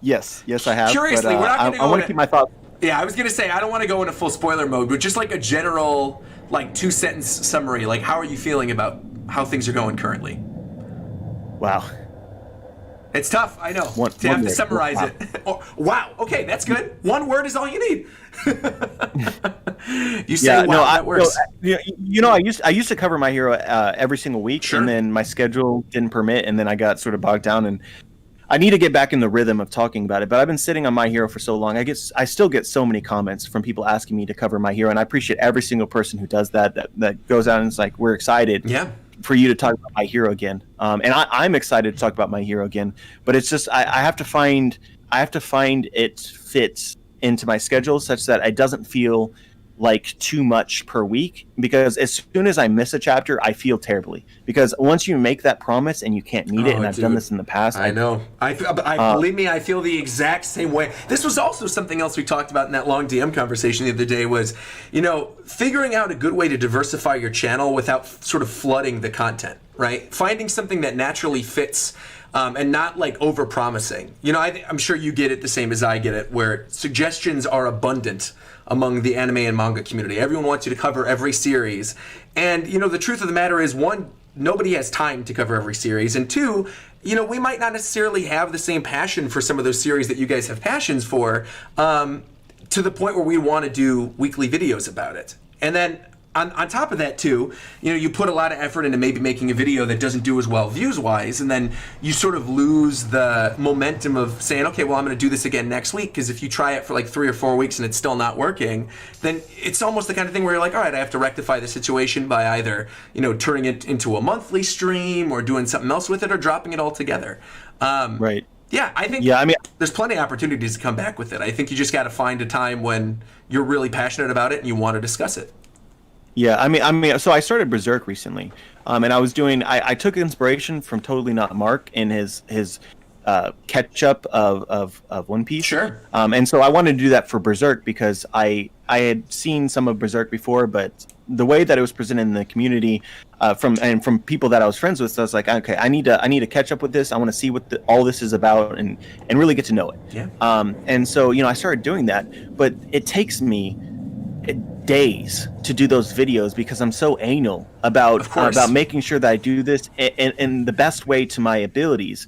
Yes, I have. Curiously, but, we're not going to go. I want to keep my thoughts. Yeah, I was going to say I don't want to go into full spoiler mode, but just like a general, 2-sentence summary. Like, how are you feeling about how things are going currently? Wow. It's tough, I know, to have to summarize it. Wow. Okay, that's good. One word is all you need. You say wow, that works. I used to cover My Hero every single week, sure, and then my schedule didn't permit, and then I got sort of bogged down, and I need to get back in the rhythm of talking about it, but I've been sitting on My Hero for so long. I still get so many comments from people asking me to cover My Hero, and I appreciate every single person who does that goes out and is like, we're excited for you to talk about My Hero again. And I'm excited to talk about My Hero again, but it's just I have to find it fits into my schedule such that it doesn't feel like too much per week, because as soon as I miss a chapter, I feel terribly, because once you make that promise and you can't meet it, and I've done this in the past. I know. Believe me, I feel the exact same way. This was also something else we talked about in that long DM conversation the other day was, figuring out a good way to diversify your channel without sort of flooding the content, right? Finding something that naturally fits, and not over promising. I'm sure you get it the same as I get it, where suggestions are abundant among the anime and manga community. Everyone wants you to cover every series. And, the truth of the matter is, one, nobody has time to cover every series. And two, we might not necessarily have the same passion for some of those series that you guys have passions for, to the point where we want to do weekly videos about it. And then on top of that, too, you put a lot of effort into maybe making a video that doesn't do as well views-wise, and then you sort of lose the momentum of saying, okay, well, I'm going to do this again next week, because if you try it for 3 or 4 weeks and it's still not working, then it's almost the kind of thing where you're like, all right, I have to rectify the situation by either, turning it into a monthly stream or doing something else with it or dropping it altogether. Right. Yeah, I think there's plenty of opportunities to come back with it. I think you just got to find a time when you're really passionate about it and you want to discuss it. Yeah, I mean, so I started Berserk recently, and I was doing. I took inspiration from Totally Not Mark in his catch up of One Piece. Sure. And so I wanted to do that for Berserk because I had seen some of Berserk before, but the way that it was presented in the community, from people that I was friends with, so I was like, okay, I need to catch up with this. I want to see what all this is about and really get to know it. Yeah. And so I started doing that, but it takes me days to do those videos because I'm so anal about making sure that I do this in the best way to my abilities,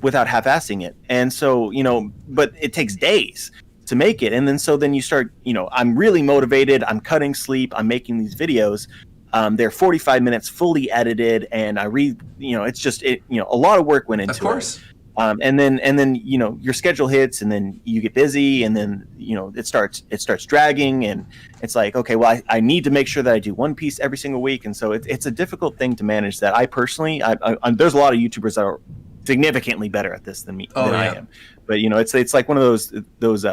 without half-assing it. And so, but it takes days to make it. And then you start, I'm really motivated. I'm cutting sleep. I'm making these videos. They're 45 minutes fully edited, and I read, it's just a lot of work went into it. And then your schedule hits, and then you get busy, and then it starts dragging, and it's like, okay, well, I need to make sure that I do One Piece every single week, and so it's a difficult thing to manage. That I personally, there's a lot of YouTubers that are significantly better at this than me I am, but it's like one of those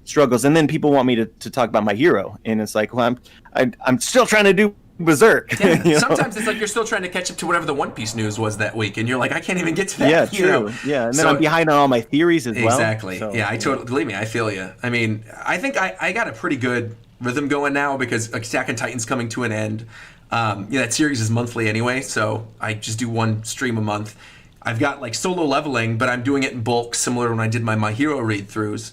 struggles. And then people want me to talk about my hero, and it's like, well, I'm still trying to do Berserk. Yeah, sometimes it's like you're still trying to catch up to whatever the One Piece news was that week, and you're like, I can't even get to that. Yeah, true. Yeah, and then I'm behind on all my theories as well. Exactly. So, yeah, I totally believe me. I feel you. I mean, I think I got a pretty good rhythm going now because Attack on Titan's coming to an end. That series is monthly anyway, so I just do one stream a month. I've got like solo leveling, but I'm doing it in bulk, similar to when I did my Hero read-throughs.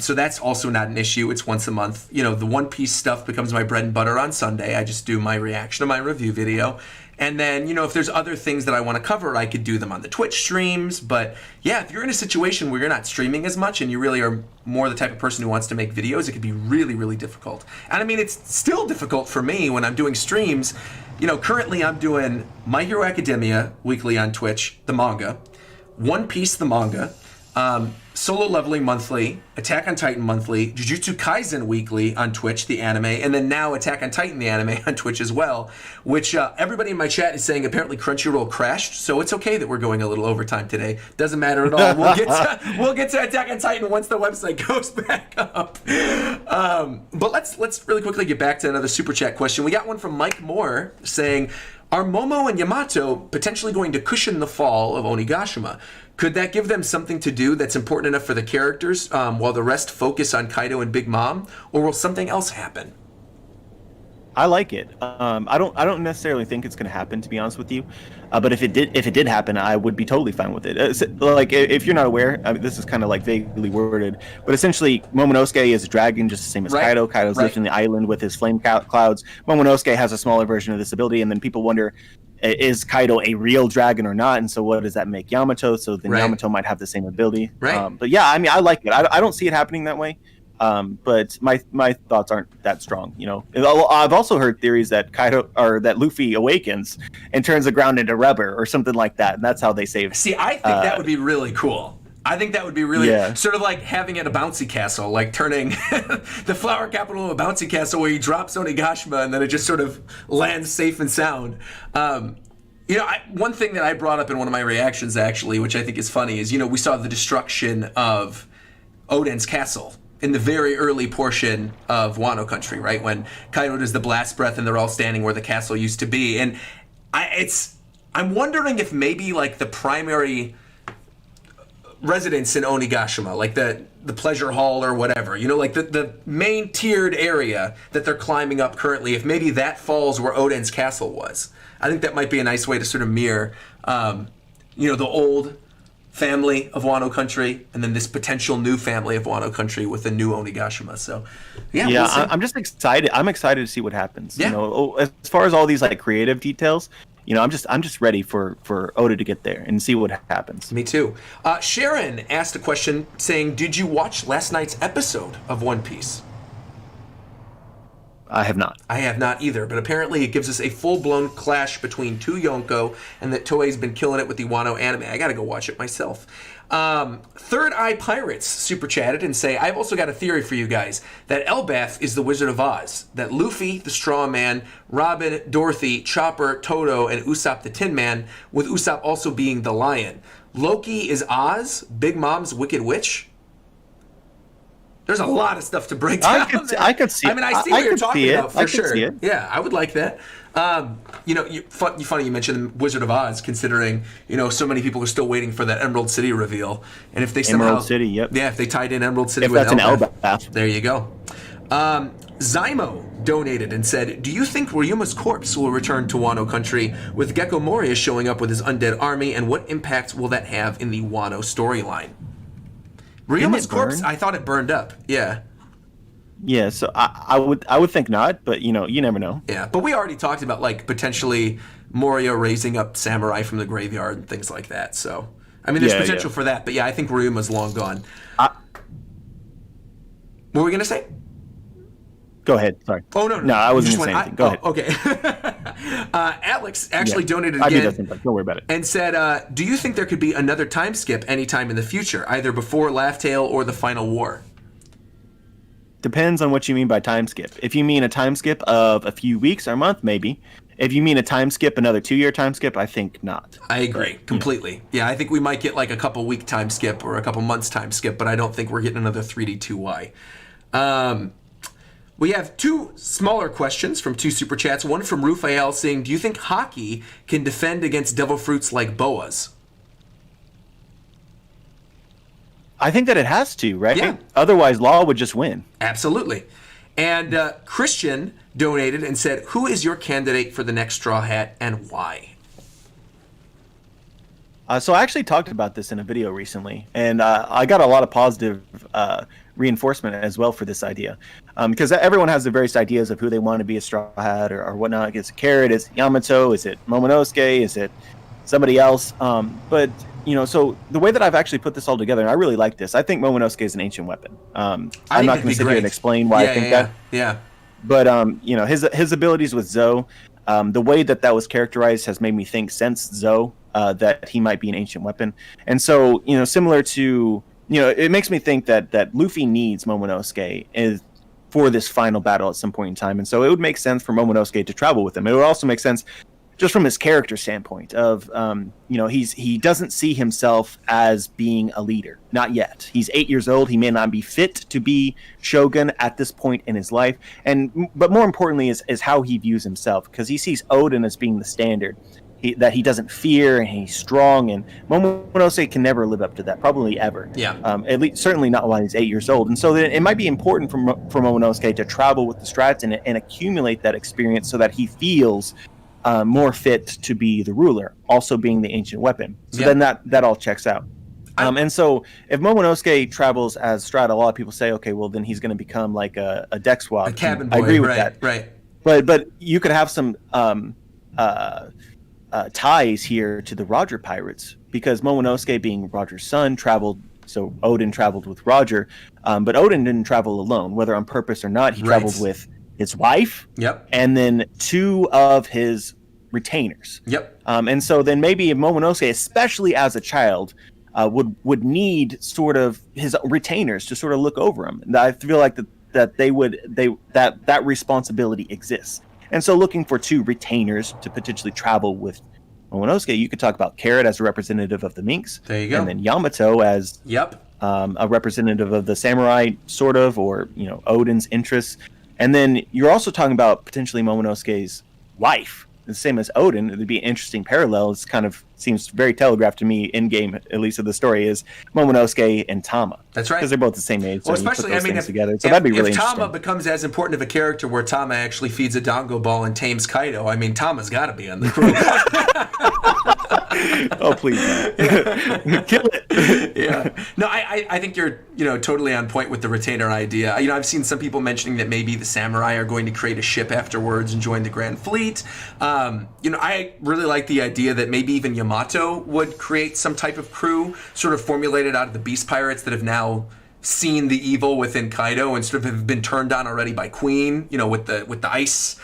So that's also not an issue. It's once a month. The One Piece stuff becomes my bread and butter on Sunday. I just do my reaction to my review video. And then, if there's other things that I want to cover, I could do them on the Twitch streams. But yeah, if you're in a situation where you're not streaming as much and you really are more the type of person who wants to make videos, it could be really, really difficult. And I mean, it's still difficult for me when I'm doing streams. Currently I'm doing My Hero Academia weekly on Twitch, the manga, One Piece, the manga, Solo Leveling monthly, Attack on Titan monthly, Jujutsu Kaisen weekly on Twitch, the anime, and then now Attack on Titan, the anime, on Twitch as well, which everybody in my chat is saying apparently Crunchyroll crashed, so it's okay that we're going a little overtime today. Doesn't matter at all. We'll get to Attack on Titan once the website goes back up. But let's really quickly get back to another super chat question. We got one from Mike Moore saying, are Momo and Yamato potentially going to cushion the fall of Onigashima? Could that give them something to do that's important enough for the characters while the rest focus on Kaido and Big Mom? Or will something else happen? I like it. I don't necessarily think it's going to happen, to be honest with you. But if it did happen, I would be totally fine with it. Like, if you're not aware, this is kind of like vaguely worded, but essentially Momonosuke is a dragon, just the same as Kaido. Kaido's lived in the island with his flame clouds. Momonosuke has a smaller version of this ability, and then people wonder, is Kaido a real dragon or not? And so what does that make Yamato? So then Yamato might have the same ability. But yeah, I mean, I like it. I don't see it happening that way. But my thoughts aren't that strong. I've also heard theories that that Luffy awakens and turns the ground into rubber or something like that, and that's how they save. See, I think that would be really cool. I think that would be really sort of like having it a bouncy castle, like turning the flower capital of a bouncy castle where he drops Onigashima and then it just sort of lands safe and sound. One thing that I brought up in one of my reactions, actually, which I think is funny, is, we saw the destruction of Oden's castle in the very early portion of Wano country, right? When Kaido does the blast breath and they're all standing where the castle used to be. And I'm wondering if maybe like the primary residence in Onigashima, like the pleasure hall or whatever, like the main tiered area that they're climbing up currently, if maybe that falls where Oden's castle was. I think that might be a nice way to sort of mirror, the old family of Wano country and then this potential new family of Wano country with a new Onigashima. So we'll see. I'm just excited. I'm excited to see what happens. As far as all these like creative details, I'm just ready for Oda to get there and see what happens. Me too. Sharon asked a question saying, did you watch last night's episode of One Piece? I have not. I have not either, but apparently it gives us a full-blown clash between two Yonko, and that Toei's been killing it with the Wano anime. I gotta go watch it myself. Third Eye Pirates super chatted and say, I've also got a theory for you guys, that Elbaf is the Wizard of Oz, that Luffy, the Straw Man, Robin, Dorothy, Chopper, Toto, and Usopp the Tin Man, with Usopp also being the Lion. Loki is Oz, Big Mom's Wicked Witch. There's a lot of stuff to break down. I could see. I mean, I see what you're talking about for sure. See it. Yeah, I would like that. Funny you mentioned the Wizard of Oz, considering so many people are still waiting for that Emerald City reveal, and if they somehow Emerald City, if they tied in Emerald City with Elbaf, there you go. Zymo donated and said, do you think Ryuma's corpse will return to Wano country with Gecko Moria showing up with his undead army, and what impact will that have in the Wano storyline? Ryuma's corpse, I thought it burned up. Yeah. Yeah, so I would think not, but you never know. Yeah, but we already talked about like potentially Moria raising up samurai from the graveyard and things like that. So I mean, there's potential for that, but yeah, I think Ryuma's long gone. What were we gonna say? Go ahead. Sorry. Oh no, I wasn't going to say anything. Go ahead. Okay. Alex actually donated I again. Don't worry about it. And said, do you think there could be another time skip anytime in the future, either before Laugh Tale or the Final War? Depends on what you mean by time skip. If you mean a time skip of a few weeks or a month, maybe. If you mean a time skip, another 2-year time skip, I think not. I agree completely. Yeah, I think we might get like a couple week time skip or a couple months time skip, but I don't think we're getting another 3D2Y. We have 2 smaller questions from 2 super chats. One from Rufael saying, do you think hockey can defend against devil fruits like boas? I think that it has to, right? Yeah. Otherwise, Law would just win. Absolutely. And Christian donated and said, who is your candidate for the next Straw Hat and why? So I actually talked about this in a video recently, and I got a lot of positive reinforcement as well for this idea. Because everyone has their various ideas of who they want to be a Straw Hat or whatnot. Is it Carrot? Is it Yamato? Is it Momonosuke? Is it somebody else? But, so the way that I've actually put this all together, and I really like this, I think Momonosuke is an ancient weapon. I'm not going to sit here and explain why I think that. Yeah. But, his abilities with Zoe, the way that was characterized has made me think since Zoe that he might be an ancient weapon. And so, similar to, it makes me think that Luffy needs Momonosuke for this final battle at some point in time. And so it would make sense for Momonosuke to travel with him. It would also make sense just from his character standpoint of, he doesn't see himself as being a leader. Not yet. He's 8 years old. He may not be fit to be Shogun at this point in his life. But more importantly is how he views himself, because he sees Odin as being the standard. That he doesn't fear, and he's strong, and Momonosuke can never live up to that, probably ever. Yeah. At least, certainly not while he's 8 years old. And so then it might be important for Momonosuke to travel with the strats and accumulate that experience so that he feels more fit to be the ruler, also being the ancient weapon. So then that all checks out. And so if Momonosuke travels as Strat, a lot of people say, okay, well then he's going to become like a deck swap. A cabin boy. I agree with that. Right. But you could have some ties here to the Roger Pirates, because Momonosuke, being Roger's son, traveled. So Odin traveled with Roger, but Odin didn't travel alone, whether on purpose or not. He traveled with his wife, and then 2 of his retainers. And so then maybe if Momonosuke, especially as a child, would need sort of his retainers to sort of look over him. And I feel like that responsibility exists. And so looking for 2 retainers to potentially travel with Momonosuke, you could talk about Carrot as a representative of the Minks. There you go. And then Yamato as a representative of the samurai, sort of, or Odin's interests. And then you're also talking about potentially Momonosuke's wife, the same as Odin. It would be an interesting parallel. It's kind of seems very telegraphed to me in game, at least of the story, is Momonosuke and Tama. That's right, because they're both the same age. Well, so especially if together. So that'd be really interesting. If Tama becomes as important of a character, where Tama actually feeds a dango ball and tames Kaido, I mean, Tama's got to be on the crew. Oh, please, man. Kill it. Yeah. No, I think you're totally on point with the retainer idea. I've seen some people mentioning that maybe the samurai are going to create a ship afterwards and join the Grand Fleet. I really like the idea that maybe even Yamato would create some type of crew, sort of formulated out of the Beast Pirates that have now seen the evil within Kaido and sort of have been turned on already by Queen. With the ice.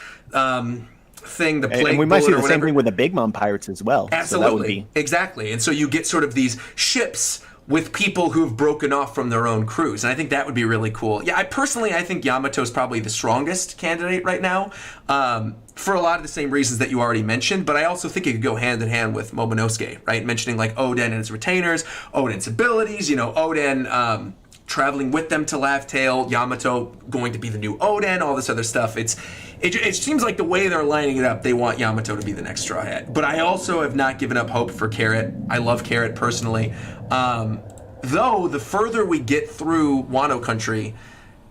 Thing, the plague, and we might see the same thing with the Big Mom Pirates as well. Absolutely, so that would be... exactly. And so you get sort of these ships with people who've broken off from their own crews, and I think that would be really cool. Yeah, I think Yamato's probably the strongest candidate right now, for a lot of the same reasons that you already mentioned. But I also think it could go hand in hand with Momonosuke, right? Mentioning like Odin and his retainers, Odin's abilities. Odin. Traveling with them to Laugh Tale, Yamato going to be the new Odin, all this other stuff. It seems like the way they're lining it up, they want Yamato to be the next Straw Hat. But I also have not given up hope for Carrot. I love Carrot personally. Though, the further we get through Wano country,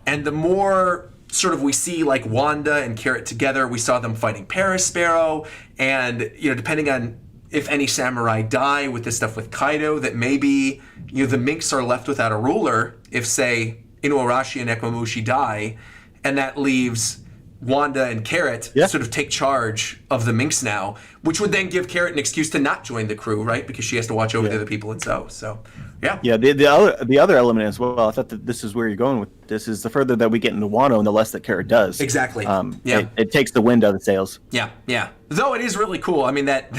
and the more sort of we see like Wanda and Carrot together, we saw them fighting Paris Sparrow, and depending on if any samurai die with this stuff with Kaido, that maybe the Minks are left without a ruler if, say, Inuarashi and Nekomamushi die, and that leaves Wanda and Carrot sort of take charge of the Minks now, which would then give Carrot an excuse to not join the crew, right? Because she has to watch over the other people in Zoe. So, yeah. Yeah, the other element as well, I thought that this is where you're going with this, is the further that we get into Wano and the less that Carrot does. Exactly. It takes the wind out of the sails. Yeah, yeah. Though it is really cool. I mean, that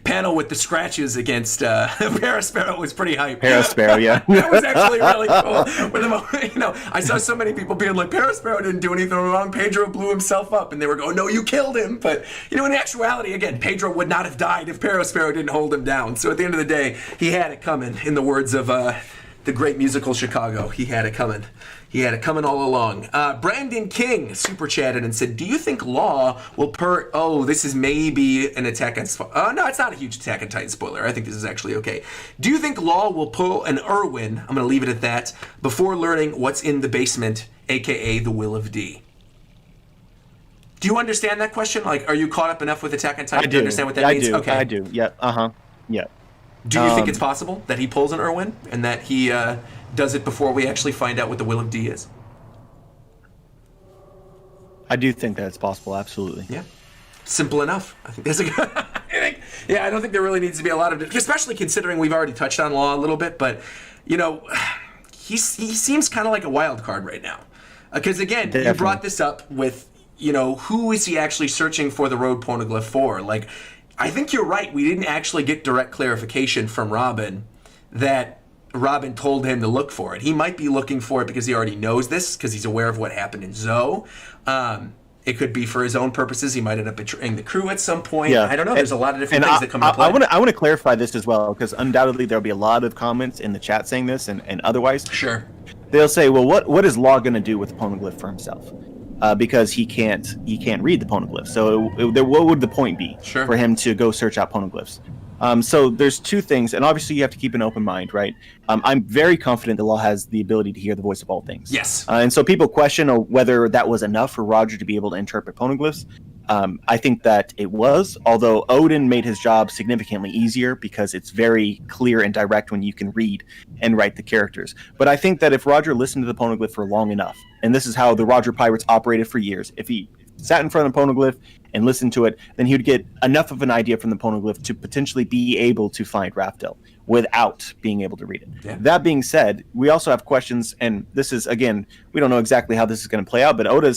panel with the scratches against Parasparrow was pretty hype. Parasparrow, yeah. That was actually really cool. I saw so many people being like, Parasparrow didn't do anything wrong. Pedro blew himself up. And they were going, no, you killed him. But, in actuality, again, Pedro would not have died if Parasparrow didn't hold him down. So at the end of the day, he had it coming, in the words of the great musical Chicago. He had it coming. He had it coming all along. Brandon King super chatted and said, do you think Law will this is maybe an Attack on no, it's not a huge Attack on Titan spoiler. I think this is actually okay. Do you think Law will pull an Irwin, I'm going to leave it at that, before learning what's in the basement, aka the Will of D? Do you understand that question? Like, are you caught up enough with Attack on Titan to understand what that means? I do. Okay. I do. Yeah. Yeah. Do you think it's possible that he pulls an Irwin and that he does it before we actually find out what the Will of D is? I do think that it's possible, absolutely. Yeah. Simple enough. I think there's I don't think there really needs to be a lot of, especially considering we've already touched on Law a little bit, but, he seems kind of like a wild card right now. Because, again, Definitely. You brought this up with, who is he actually searching for the road Poneglyph for? Like, I think you're right. We didn't actually get direct clarification from Robin that Robin told him to look for it. He might be looking for it because he already knows this, because he's aware of what happened in Zoe. It could be for his own purposes. He might end up betraying the crew at some point. Yeah. I don't know. There's a lot of different things that come into play. I want to clarify this as well, because undoubtedly there'll be a lot of comments in the chat saying this and otherwise. Sure. They'll say, well, what is Law going to do with the Poneglyph for himself? Because he can't read the Poneglyph. So what would the point be for him to go search out Poneglyphs? So there's two things, and obviously you have to keep an open mind, right? I'm very confident that Law has the ability to hear the voice of all things. Yes. And so people question whether that was enough for Roger to be able to interpret Poneglyphs. I think that it was, although Odin made his job significantly easier because it's very clear and direct when you can read and write the characters. But I think that if Roger listened to the Poneglyph for long enough, and this is how the Roger Pirates operated for years, if he sat in front of the Poneglyph and listened to it, then he would get enough of an idea from the Poneglyph to potentially be able to find Raftel without being able to read it. Yeah. That being said, we also have questions, and this is, again, we don't know exactly how this is going to play out, but Oda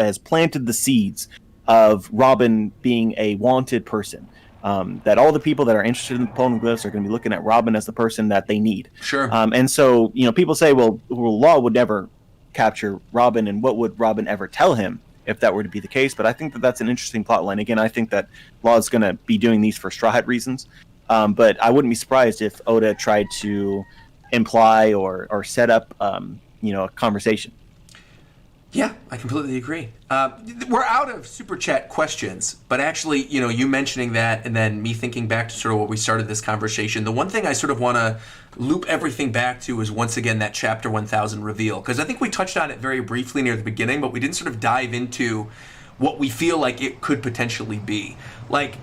has planted the seeds of Robin being a wanted person. That all the people that are interested in the Poneglyphs are going to be looking at Robin as the person that they need. Sure. And so, people say, well, Law would never capture Robin, and what would Robin ever tell him if that were to be the case? But I think that that's an interesting plot line. Again, I think that Law is going to be doing these for Straw Hat reasons. But I wouldn't be surprised if Oda tried to imply or set up, a conversation. Yeah, I completely agree. We're out of Super Chat questions, but actually, you mentioning that and then me thinking back to sort of what we started this conversation, the one thing I sort of want to loop everything back to is once again that Chapter 1000 reveal, because I think we touched on it very briefly near the beginning, but we didn't sort of dive into what we feel like it could potentially be. Like,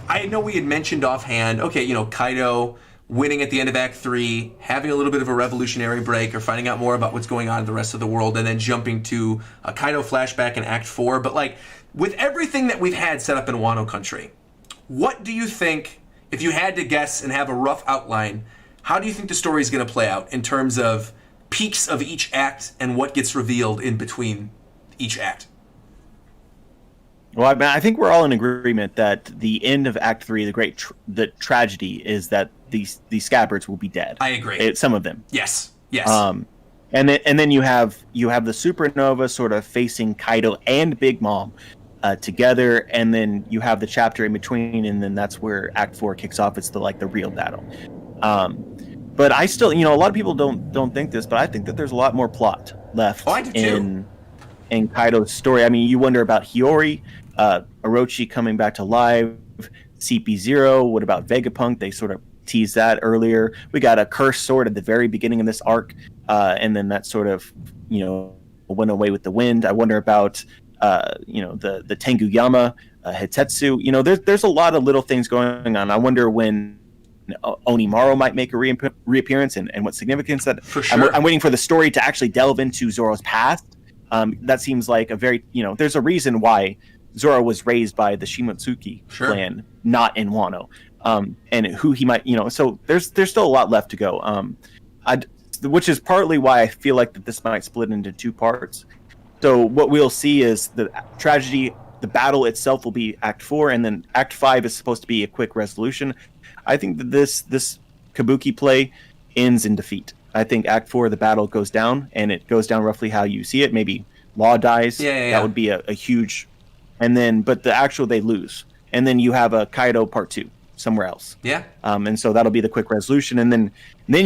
I know we had mentioned offhand, okay, Kaido winning at the end of Act 3, having a little bit of a revolutionary break or finding out more about what's going on in the rest of the world, and then jumping to a Kaido flashback in Act 4. But, like, with everything that we've had set up in Wano Country, what do you think, if you had to guess and have a rough outline, how do you think the story is going to play out in terms of peaks of each act and what gets revealed in between each act? Well, I think we're all in agreement that the end of Act 3, the tragedy, is that these scabbards will be dead. I agree. Some of them. Yes. And then you have the Supernova sort of facing Kaido and Big Mom together, and then you have the chapter in between, and then that's where Act 4 kicks off. It's the real battle. But I still, a lot of people don't think this, but I think that there's a lot more plot left in Kaido's story. I mean, you wonder about Hiyori, Orochi coming back to life, CP0. What about Vegapunk? They sort of teased that earlier. We got a cursed sword at the very beginning of this arc, and then that sort of, went away with the wind. I wonder about, the Tenguyama, Hitetsu. There's a lot of little things going on. I wonder when Onimaru might make a reappearance and what significance that. For sure. I'm waiting for the story to actually delve into Zoro's past. That seems like a very, there's a reason why Zoro was raised by the Shimotsuki clan, not in Wano. And who he might, so there's still a lot left to go. Which is partly why I feel like that this might split into two parts. So what we'll see is the tragedy, the battle itself will be Act 4, and then Act 5 is supposed to be a quick resolution. I think that this Kabuki play ends in defeat. I think Act 4, the battle goes down, and it goes down roughly how you see it. Maybe Law dies. That would be a huge... And then, but the actual, they lose. And then you have a Kaido Part 2 somewhere else. Yeah. And so that'll be the quick resolution. And then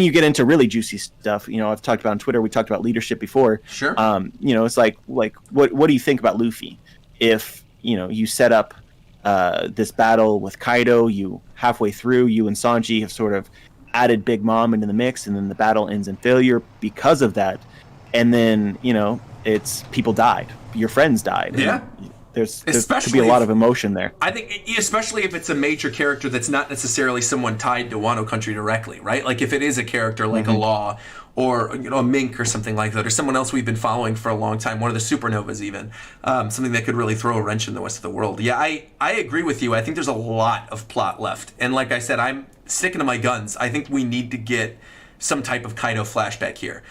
you get into really juicy stuff. You know, I've talked about on Twitter, we talked about leadership before. Sure. You know, it's like what do you think about Luffy? If, you know, you set up this battle with Kaido, you halfway through, you and Sanji have sort of added Big Mom into the mix, and then the battle ends in failure because of that. And then, you know, it's people died. Your friends died. Yeah. There's could be a lot of emotion there. I think, especially if it's a major character that's not necessarily someone tied to Wano Country directly, right? Like if it is a character like a Law or, you know, a Mink or something like that, or someone else we've been following for a long time, one of the Supernovas even, something that could really throw a wrench in the rest of the world. Yeah, I agree with you. I think there's a lot of plot left. And like I said, I'm sticking to my guns. I think we need to get some type of Kaido flashback here.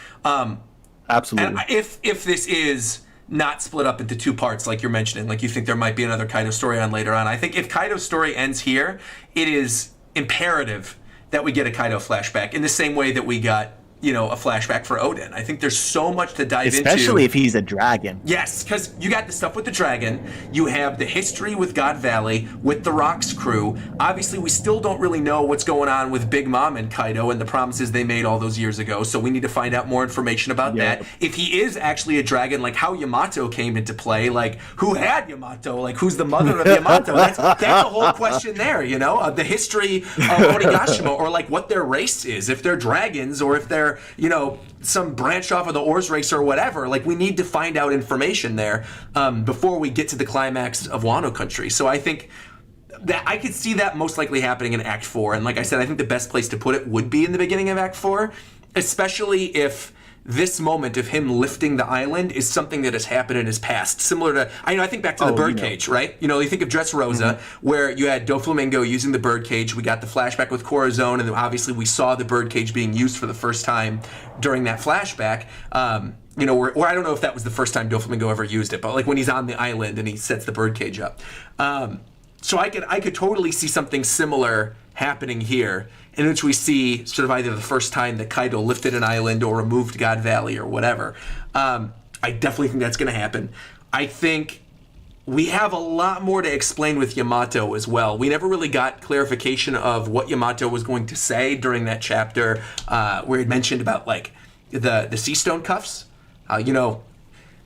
Absolutely. And if this is not split up into two parts like you're mentioning, like you think there might be another Kaido story on later on, I think if Kaido's story ends here, it is imperative that we get a Kaido flashback in the same way that we got, you know, a flashback for Oden. I think there's so much to dive into. Especially if he's a dragon. Yes, because you got the stuff with the dragon, you have the history with God Valley, with the Rocks crew. Obviously, we still don't really know what's going on with Big Mom and Kaido and the promises they made all those years ago, so we need to find out more information about that. If he is actually a dragon, like how Yamato came into play, like who had Yamato, like who's the mother of Yamato, that's a whole question there, you know, the history of Onigashima, or like what their race is, if they're dragons or if they're, you know, some branch off of the Oars race or whatever. Like, we need to find out information there before we get to the climax of Wano Country. So I think that I could see that most likely happening in Act 4. And like I said, I think the best place to put it would be in the beginning of Act 4, especially if this moment of him lifting the island is something that has happened in his past. Similar to, I think back to the birdcage, right? You know, you think of Dressrosa, where you had Doflamingo using the birdcage. We got the flashback with Corazon, and then obviously we saw the birdcage being used for the first time during that flashback. You know, or I don't know if that was the first time Doflamingo ever used it, but like when he's on the island and he sets the birdcage up. So I could totally see something similar happening here, in which we see sort of either the first time that Kaido lifted an island or removed God Valley or whatever. I definitely think that's going to happen. I think we have a lot more to explain with Yamato as well. We never really got clarification of what Yamato was going to say during that chapter where he mentioned about like the sea stone cuffs. You know,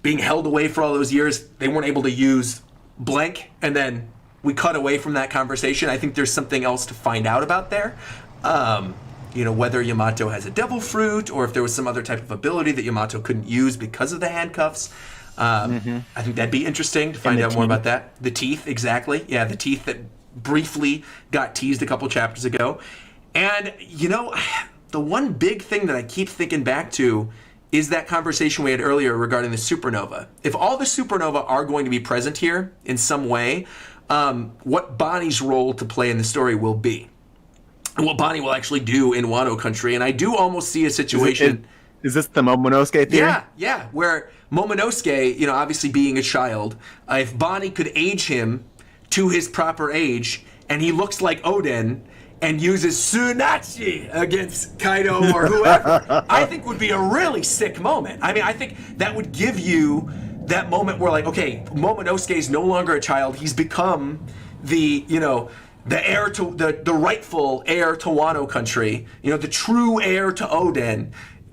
being held away for all those years, they weren't able to use blank, and then we cut away from that conversation. I think there's something else to find out about there. You know, whether Yamato has a devil fruit or if there was some other type of ability that Yamato couldn't use because of the handcuffs. I think that'd be interesting to find out more about that. The teeth, exactly. Yeah, the teeth that briefly got teased a couple chapters ago. And, you know, the one big thing that I keep thinking back to is that conversation we had earlier regarding the Supernova. If all the Supernova are going to be present here in some way, what Bonnie's role to play in the story will be. And what Bonnie will actually do in Wano Country. And I do almost see a situation... Is this the Momonosuke theory? Yeah, where Momonosuke, you know, obviously being a child, if Bonnie could age him to his proper age, and he looks like Oden, and uses Tsunachi against Kaido or whoever, I think would be a really sick moment. I mean, I think that would give you that moment where, like, okay, Momonosuke is no longer a child. He's become the, you know, the heir to the rightful heir to Wano Country, you know, the true heir to Oden,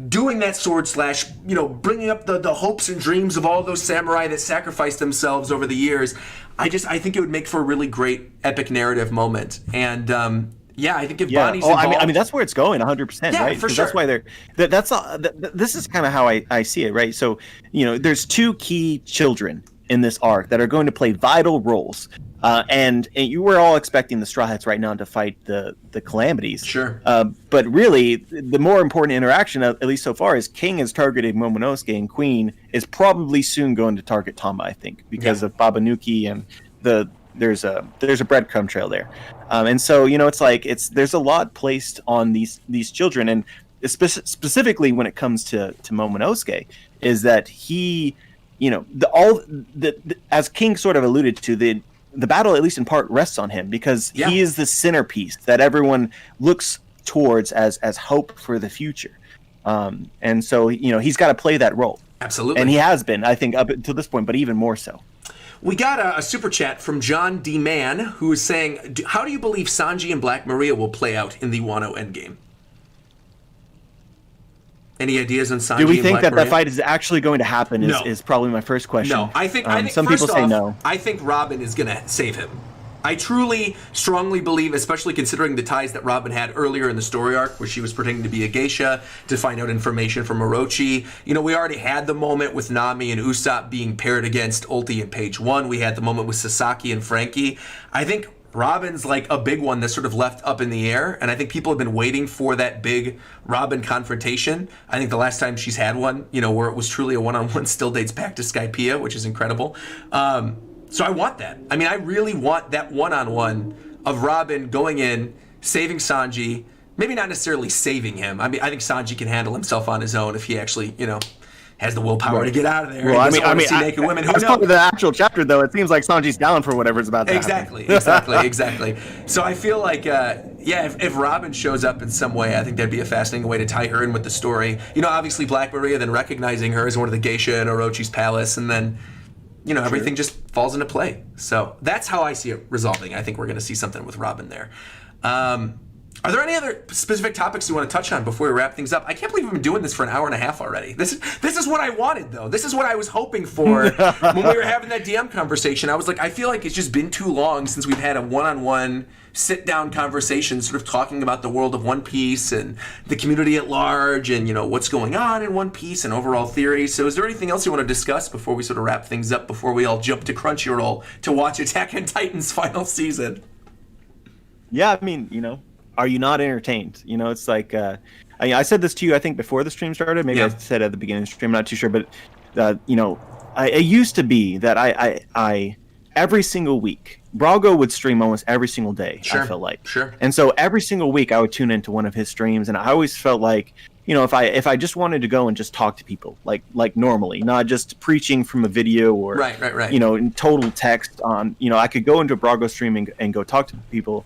doing that sword slash, you know, bringing up the hopes and dreams of all those samurai that sacrificed themselves over the years. I think it would make for a really great epic narrative moment. And yeah, I think if Bonnie's involved... I mean, that's where it's going, 100%, yeah, right? For sure. That's why they're... This is kind of how I see it, right? So, you know, there's two key children in this arc that are going to play vital roles. And you were all expecting the Straw Hats right now to fight the Calamities. Sure. But really, the more important interaction, at least so far, is King has targeted Momonosuke, and Queen is probably soon going to target Tama, I think, because of Babanuki and there's a breadcrumb trail there. And so, you know, it's like there's a lot placed on these children, and specifically when it comes to Momonosuke, is that he as King sort of alluded to, the battle, at least in part, rests on him because he is the centerpiece that everyone looks towards as hope for the future. And so, he's got to play that role. Absolutely. And he has been, I think, up until this point, but even more so. We got a super chat from John D. Mann, who is saying, how do you believe Sanji and Black Maria will play out in the Wano endgame? Any ideas on Sanji? Do we and think Black that Maria? that fight is actually going to happen? Is probably my first question. No, I think some people say no. I think Robin is going to save him. I truly, strongly believe, especially considering the ties that Robin had earlier in the story arc, where she was pretending to be a geisha to find out information from Orochi. We already had the moment with Nami and Usopp being paired against Ulti in page 1. We had the moment with Sasaki and Frankie. I think Robin's like a big one that's sort of left up in the air, and I think people have been waiting for that big Robin confrontation. I think the last time she's had one, where it was truly a one-on-one, still dates back to Skypiea, which is incredible. So I want that. I mean, I really want that one-on-one of Robin going in, saving Sanji, maybe not necessarily saving him. I mean, I think Sanji can handle himself on his own if he actually, has the willpower to get out of there. Well, I mean, see naked women. Who as knows? part of the actual chapter, though, it seems like Sanji's down for whatever's about to happen. Exactly. So I feel like, if Robin shows up in some way, I think that'd be a fascinating way to tie her in with the story. Obviously Black Maria then recognizing her as one of the geisha in Orochi's palace, and then everything just falls into play. So that's how I see it resolving. I think we're going to see something with Robin there. Are there any other specific topics you want to touch on before we wrap things up? I can't believe we've been doing this for an hour and a half already. This is what I wanted, though. This is what I was hoping for when we were having that DM conversation. I was like, I feel like it's just been too long since we've had a one-on-one sit-down conversation sort of talking about the world of One Piece and the community at large and, what's going on in One Piece and overall theory. So is there anything else you want to discuss before we sort of wrap things up, before we all jump to Crunchyroll to watch Attack on Titan's final season? Yeah, I mean, are you not entertained? It's like, I said this to you, I think, before the stream started. Maybe I said at the beginning of the stream, I'm not too sure. But, it used to be that I every single week, Brago would stream almost every single day, I felt like. Sure. And so every single week I would tune into one of his streams. And I always felt like, if I just wanted to go and just talk to people, like normally, not just preaching from a video or, right. In total text on, I could go into a Brago stream and go talk to people.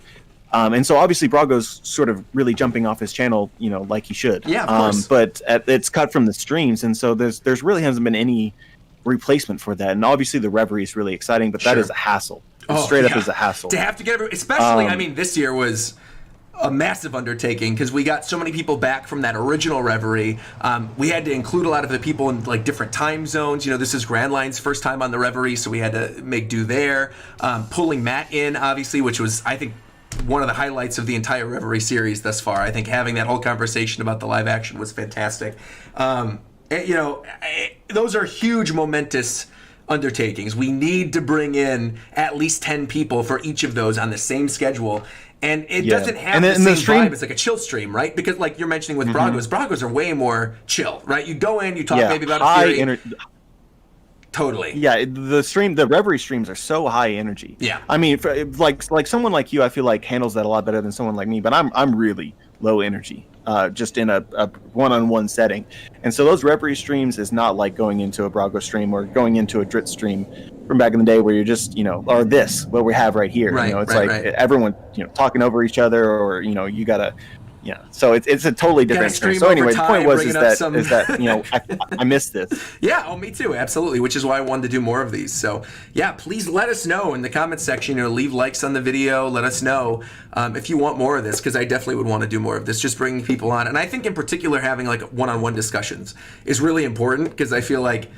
And so obviously Brago's sort of really jumping off his channel, like he should. Yeah, of course. But it's cut from the streams, and so there's really hasn't been any replacement for that. And obviously the Reverie is really exciting, but that is a hassle. Straight up is a hassle. To have to get especially, this year was a massive undertaking because we got so many people back from that original Reverie. We had to include a lot of the people in like different time zones. This is Grand Line's first time on the Reverie, so we had to make do there. Pulling Matt in, obviously, which was, I think, one of the highlights of the entire Reverie series thus far. I think having that whole conversation about the live action was fantastic. Those are huge, momentous undertakings. We need to bring in at least 10 people for each of those on the same schedule. And it doesn't have the same vibe. It's like a chill stream, right? Because like you're mentioning with Bragos are way more chill, right? You go in, you talk maybe about a theory. Totally. Yeah, the Reverie streams are so high energy. Yeah. I mean, like someone like you, I feel like handles that a lot better than someone like me. But I'm really low energy, just in a one-on-one setting. And so those Reverie streams is not like going into a Brago stream or going into a Drit stream from back in the day where you're just or this what we have right here. Right, it's everyone talking over each other, or you gotta. Yeah, so it's a totally different experience. So anyway, the point was is that I missed this. Yeah, me too, absolutely. Which is why I wanted to do more of these. So yeah, please let us know in the comments section. Leave likes on the video. Let us know if you want more of this, because I definitely would want to do more of this. Just bringing people on, and I think in particular having like one-on-one discussions is really important because I feel like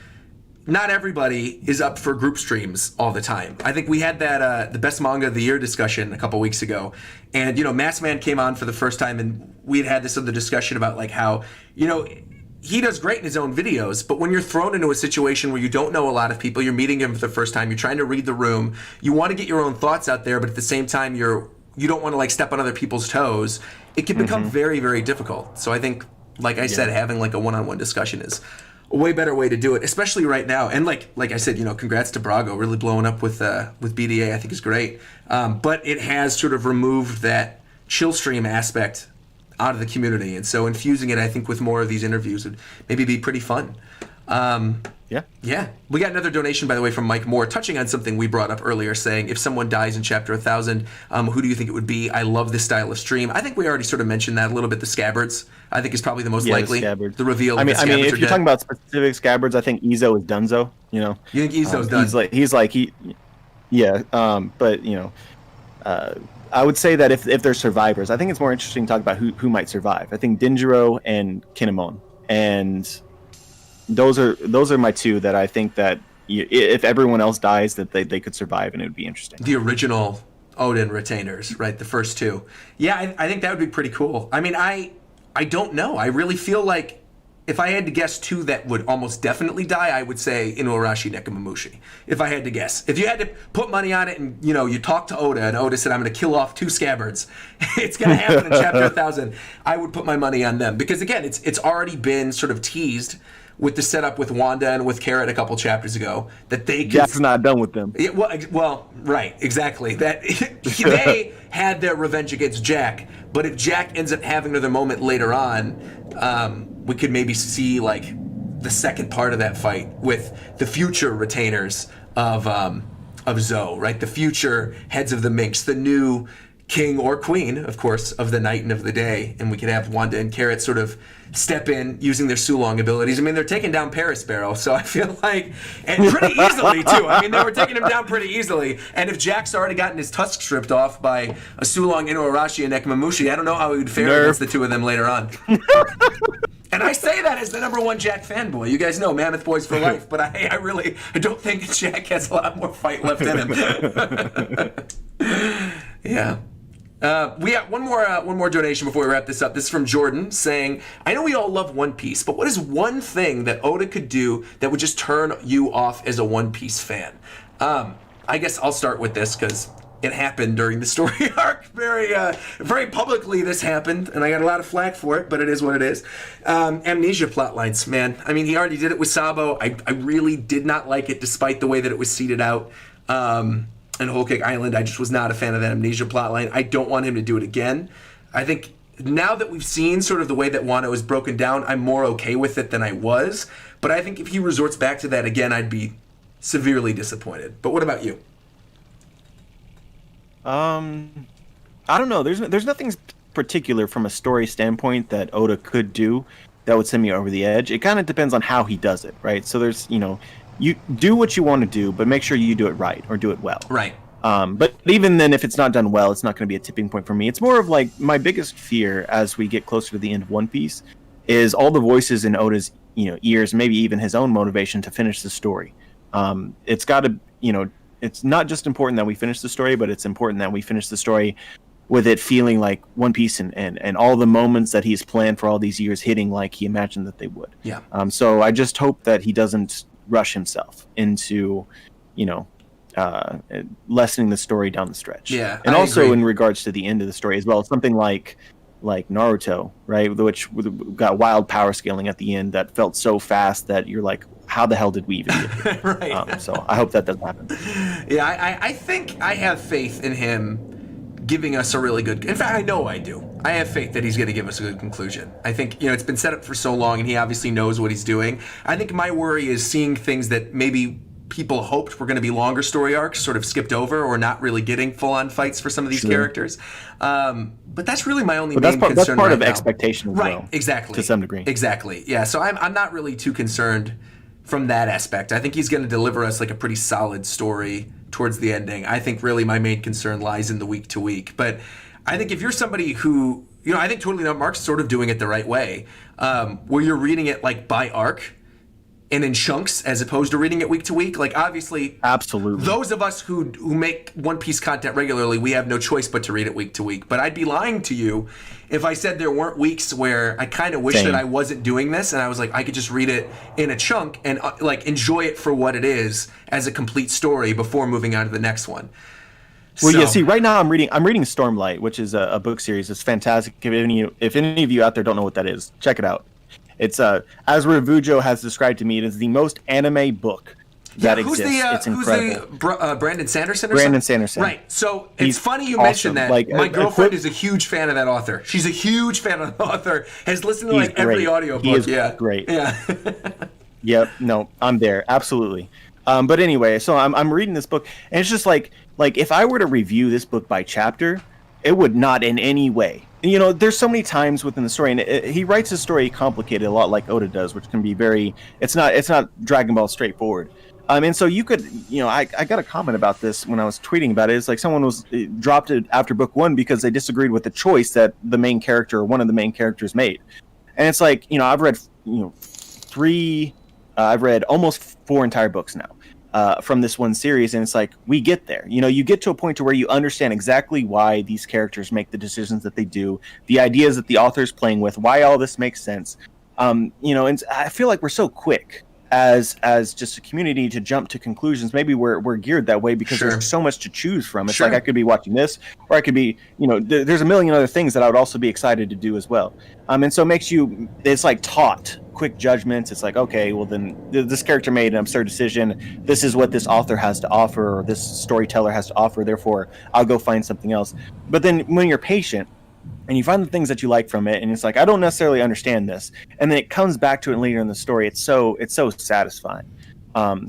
not everybody is up for group streams all the time. I think we had that the best manga of the year discussion a couple weeks ago, and Massman came on for the first time, and we had this other discussion about like how he does great in his own videos, but when you're thrown into a situation where you don't know a lot of people, you're meeting him for the first time, you're trying to read the room, you want to get your own thoughts out there, but at the same time you don't want to like step on other people's toes. It can become very, very difficult. So I think, like I said, having like a one-on-one discussion is a way better way to do it, especially right now. And like I said, congrats to Brago, really blowing up with BDA. I think is great. But it has sort of removed that chill stream aspect out of the community, and so infusing it, I think, with more of these interviews would maybe be pretty fun. Yeah. We got another donation, by the way, from Mike Moore, touching on something we brought up earlier, saying, if someone dies in Chapter 1000, who do you think it would be? I love this style of stream. I think we already sort of mentioned that a little bit. The Scabbards, I think, is probably the most likely. The reveal. I mean, if you're talking about specific Scabbards, I think Izzo is Dunzo. You know, you think Izzo's done? But you know, I would say that if they're survivors, I think it's more interesting to talk about who might survive. I think Dinjiro and Kinemon, and those are my two that I think that if everyone else dies, that they could survive, and it would be interesting. The original Odin retainers, right? The first two. Yeah, I think that would be pretty cool. I mean, I don't know. I really feel like if I had to guess two that would almost definitely die, I would say Inuarashi Nekomamushi. If I had to guess. If you had to put money on it and, you know, you talked to Oda and Oda said, I'm going to kill off two Scabbards, it's going to happen in Chapter 1000, I would put my money on them. Because, again, it's already been sort of teased with the setup with Wanda and with Carrot a couple chapters ago that they could... Jack's not done with them. Yeah, well, right, exactly. That they had their revenge against Jack, but if Jack ends up having another moment later on, we could maybe see like the second part of that fight with the future retainers of Zoe, right? The future heads of the Minx, the new king or queen, of course, of the night and of the day, and we could have Wanda and Carrot sort of step in using their Sulong abilities. I mean, they're taking down Paris Sparrow, so I feel like, and pretty easily too. I mean, they were taking him down pretty easily. And if Jack's already gotten his tusk stripped off by a Sulong, Inuarashi, and Nekomamushi, I don't know how he would fare against the two of them later on. And I say that as the #1 Jack fanboy. You guys know, Mammoth Boys for life. But I really don't think Jack has a lot more fight left in him. Yeah. We have one more donation before we wrap this up. This is from Jordan saying, I know we all love One Piece, but what is one thing that Oda could do that would just turn you off as a One Piece fan? I guess I'll start with this because it happened during the story arc. Very publicly this happened, and I got a lot of flack for it, but it is what it is. Amnesia plotlines, man. I mean, he already did it with Sabo. I really did not like it despite the way that it was seeded out. And Whole Cake Island, I just was not a fan of that Amnesia plotline. I don't want him to do it again. I think now that we've seen sort of the way that Wano is broken down, I'm more okay with it than I was. But I think if he resorts back to that again, I'd be severely disappointed. But what about you? I don't know. There's nothing particular from a story standpoint that Oda could do that would send me over the edge. It kind of depends on how he does it, right? So there's, you know, you do what you want to do, but make sure you do it right or do it well. Right. But even then, if it's not done well, it's not going to be a tipping point for me. It's more of like my biggest fear as we get closer to the end of One Piece is all the voices in Oda's, you know, ears, maybe even his own motivation to finish the story. It's got to, you know, it's not just important that we finish the story, but it's important that we finish the story with it feeling like One Piece and all the moments that he's planned for all these years hitting like he imagined that they would. Yeah. So I just hope that he doesn't rush himself into, you know, lessening the story down the stretch. Yeah, and I also agree. in regards to the end of the story as well, something like Naruto, right, which got wild power scaling at the end that felt so fast that you're like, how the hell did we even get here? Right. So I hope that doesn't happen. Yeah, I think I have faith in him giving us a really good... In fact, I know I do. I have faith that he's going to give us a good conclusion. I think, you know, it's been set up for so long, and he obviously knows what he's doing. I think my worry is seeing things that maybe people hoped were going to be longer story arcs sort of skipped over or not really getting full-on fights for some of these characters. But that's really my only main concern. That's part of now. expectation as well. Right, exactly. To some degree. Exactly, yeah. So I'm not really too concerned from that aspect. I think he's going to deliver us like a pretty solid story towards the ending. I think really my main concern lies in the week to week. But I think if you're somebody who, you know, I think Totally Not Mark's sort of doing it the right way, where you're reading it like by arc and in chunks as opposed to reading it week to week. Like obviously, absolutely, those of us who make One Piece content regularly, we have no choice but to read it week to week. But I'd be lying to you if I said there weren't weeks where I kind of wish that I wasn't doing this and I was like, I could just read it in a chunk and like enjoy it for what it is as a complete story before moving on to the next one. Well, yeah. See, right now I'm reading Stormlight, which is a book series. It's fantastic. If any of you out there don't know what that is, check it out. It's as Revujo has described to me, it is the most anime book that exists. It's incredible. Who's Brandon Sanderson? Brandon Sanderson. Right. So it's funny you awesome. mentioned that. Like, my girlfriend is a huge fan of that author. She's a huge fan of the author. Has listened to like every audiobook. He is great. Yeah. Yep. No, I'm there. Absolutely. But anyway, so I'm reading this book, and it's just like if I were to review this book by chapter, it would not in any way. You know, there's so many times within the story, and he writes his story complicated a lot, like Oda does, which can be very. It's not Dragon Ball straightforward. And so you could, I got a comment about this when I was tweeting about it. It's like someone was dropped it after book 1 because they disagreed with the choice that the main character or one of the main characters made. And it's like, I've read, I've read almost 4 entire books now from this one series. And it's like, we get there, you get to a point to where you understand exactly why these characters make the decisions that they do, the ideas that the author is playing with, why all this makes sense. And I feel like we're so quick as just a community to jump to conclusions. Maybe we're geared that way because there's so much to choose from. It's like I could be watching this, or I could be, there's a million other things that I would also be excited to do as well. And so it makes it's like taught quick judgments. It's like, okay, well then this character made an absurd decision. This is what this author has to offer, or this storyteller has to offer. Therefore, I'll go find something else. But then when you're patient, and you find the things that you like from it, and it's like, I don't necessarily understand this, and then it comes back to it later in the story. It's so satisfying.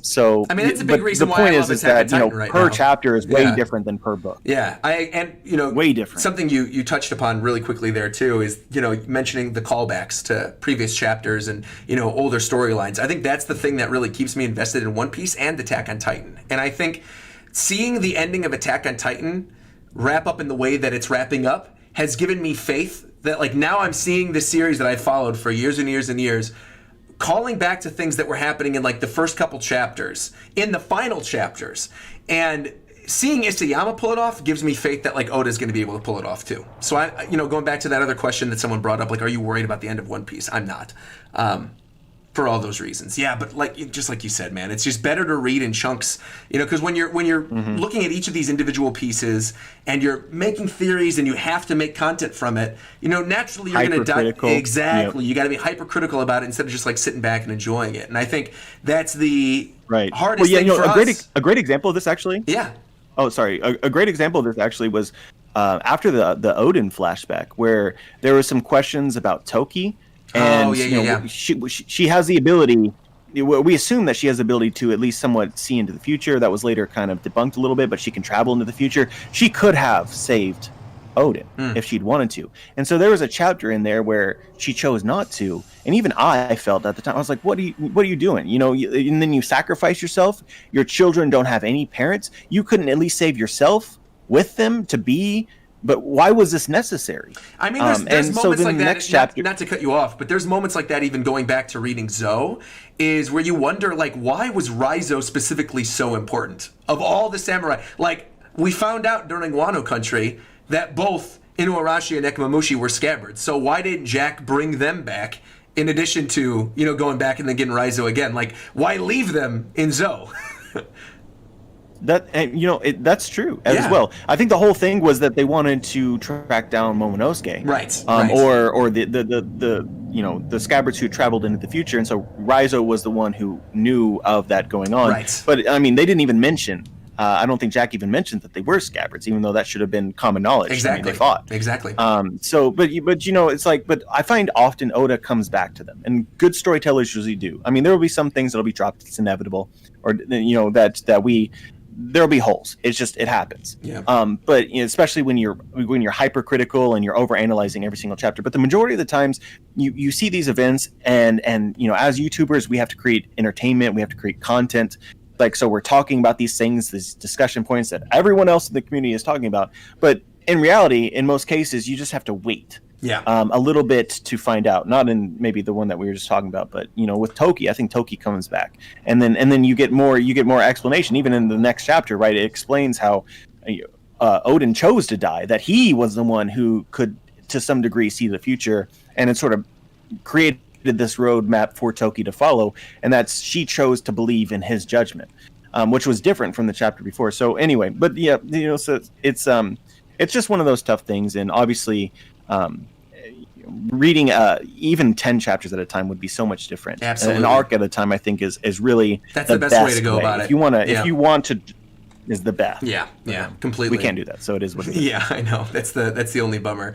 So I mean, that's a big reason why I the love point is Attack that on Titan right per now. chapter is way different than per book. Yeah, way different. Something you touched upon really quickly there too is mentioning the callbacks to previous chapters and older storylines. I think that's the thing that really keeps me invested in One Piece and Attack on Titan. And I think seeing the ending of Attack on Titan wrap up in the way that it's wrapping up has given me faith that now I'm seeing this series that I followed for years and years and years, calling back to things that were happening in the first couple chapters, in the final chapters, and seeing Isayama pull it off gives me faith that Oda's going to be able to pull it off too. So I, going back to that other question that someone brought up, are you worried about the end of One Piece? I'm not. For all those reasons. Yeah, but just like you said, man, it's just better to read in chunks, because when you're looking at each of these individual pieces and you're making theories and you have to make content from it, naturally you're going to dive. Exactly. Yep. You got to be hypercritical about it instead of just sitting back and enjoying it. And I think that's the hardest thing for us. A great example of this actually. Yeah. Oh, sorry. A great example of this actually was after the Odin flashback, where there were some questions about Toki. And she has the ability. We assume that she has the ability to at least somewhat see into the future. That was later kind of debunked a little bit, but she can travel into the future. She could have saved Odin if she'd wanted to. And so there was a chapter in there where she chose not to. And even I felt at the time, I was like, what are you doing? And then you sacrifice yourself. Your children don't have any parents. You couldn't at least save yourself with them to be. But why was this necessary? I mean, there's moments like that. Next chapter, not to cut you off, but there's moments like that. Even going back to reading Zoe, is where you wonder, why was Raizo specifically so important of all the samurai? We found out during Wano country that both Inuarashi and Nekomamushi were scabbards. So why didn't Jack bring them back? In addition to going back and then getting Raizo again, why leave them in Zoe? That's true as well. I think the whole thing was that they wanted to track down Momonosuke, right? Or the scabbards who traveled into the future, and so Raizo was the one who knew of that going on. Right. But I mean, they didn't even mention. I don't think Jack even mentioned that they were scabbards, even though that should have been common knowledge. Exactly. They fought. Exactly. It's but I find often Oda comes back to them, and good storytellers usually do. I mean, there will be some things that'll be dropped. It's inevitable, or there'll be holes. It's just, it happens. Yeah. But especially when you're hypercritical and you're overanalyzing every single chapter. But the majority of the times, you see these events, and as YouTubers, we have to create entertainment. We have to create content. So we're talking about these things, these discussion points that everyone else in the community is talking about. But in reality, in most cases, you just have to wait. Yeah. A little bit to find out. Not in maybe the one that we were just talking about, but with Toki, I think Toki comes back, and then you get more explanation even in the next chapter, right? It explains how Odin chose to die, that he was the one who could to some degree see the future, and it sort of created this roadmap for Toki to follow, and that's she chose to believe in his judgment, which was different from the chapter before. So anyway, but so it's just one of those tough things, and obviously. Reading even 10 chapters at a time would be so much different. Absolutely. An arc at a time, I think, is really that's the best way to go about it. If you want to, is the best. Yeah, completely. We can't do that, so it is what it is. Yeah, I know. That's the only bummer.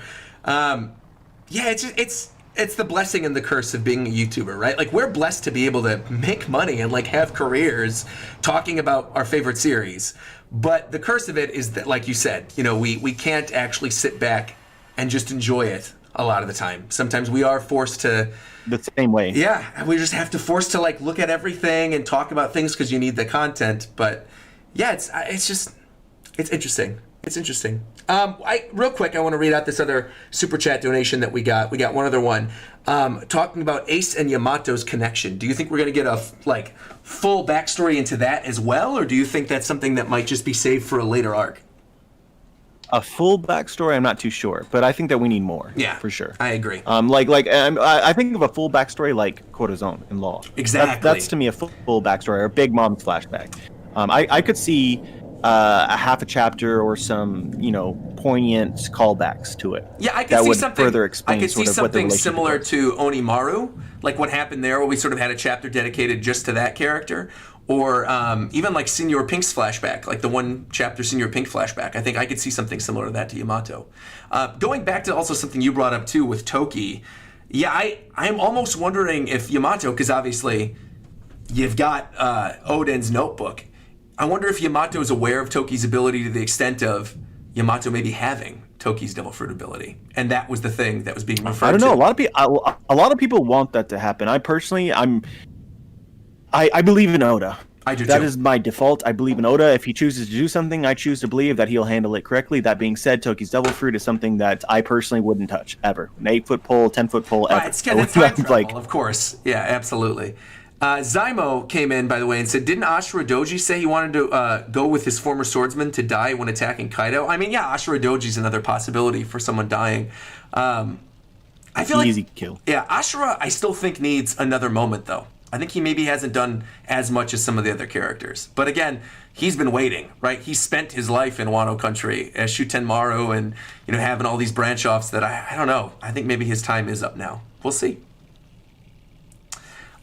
It's it's the blessing and the curse of being a YouTuber, right? Like, we're blessed to be able to make money and like have careers talking about our favorite series. But the curse of it is that, like you said, you know, we can't actually sit back and just enjoy it a lot of the time. Sometimes we are forced to... The same way. Yeah, we just have to force to like look at everything and talk about things because you need the content. But yeah, it's interesting. It's interesting. Real quick, I want to read out this other super chat donation that we got. We got one other one talking about Ace and Yamato's connection. Do you think we're going to get a full backstory into that as well, or do you think that's something that might just be saved for a later arc? A full backstory, I'm not too sure, but I think that we need more. Yeah, for sure. I agree. I think of a full backstory like Corazon in Law. Exactly. That's to me a full backstory, or Big Mom's flashback. I could see a half a chapter or some, poignant callbacks to it. Yeah, I could see something. Further explain I could see sort of what the something relationship similar was. to Onimaru, like what happened there, where we sort of had a chapter dedicated just to that character, or even like Senor Pink's flashback, like the one chapter Senor Pink flashback. I think I could see something similar to that to Yamato. Going back to also something you brought up too with Toki. Yeah, I'm almost wondering if Yamato, because obviously you've got Oden's notebook. I wonder if Yamato is aware of Toki's ability to the extent of Yamato maybe having Toki's devil fruit ability, and that was the thing that was being referred to. I don't know. A lot of people want that to happen. I personally, I believe in Oda. I do too. That is my default. I believe in Oda. If he chooses to do something, I choose to believe that he'll handle it correctly. That being said, Toki's devil fruit is something that I personally wouldn't touch ever. An 8-foot pole, 10-foot pole, ever. It's time travel, of course. Yeah, absolutely. Zymo came in, by the way, and said, didn't Ashura Doji say he wanted to go with his former swordsman to die when attacking Kaido? I mean, yeah, Ashura Doji's another possibility for someone dying. I feel easy kill. Yeah, Ashura, I still think needs another moment, though. I think he maybe hasn't done as much as some of the other characters. But again, he's been waiting, right? He spent his life in Wano country as Shutenmaru and, having all these branch-offs that I don't know. I think maybe his time is up now. We'll see.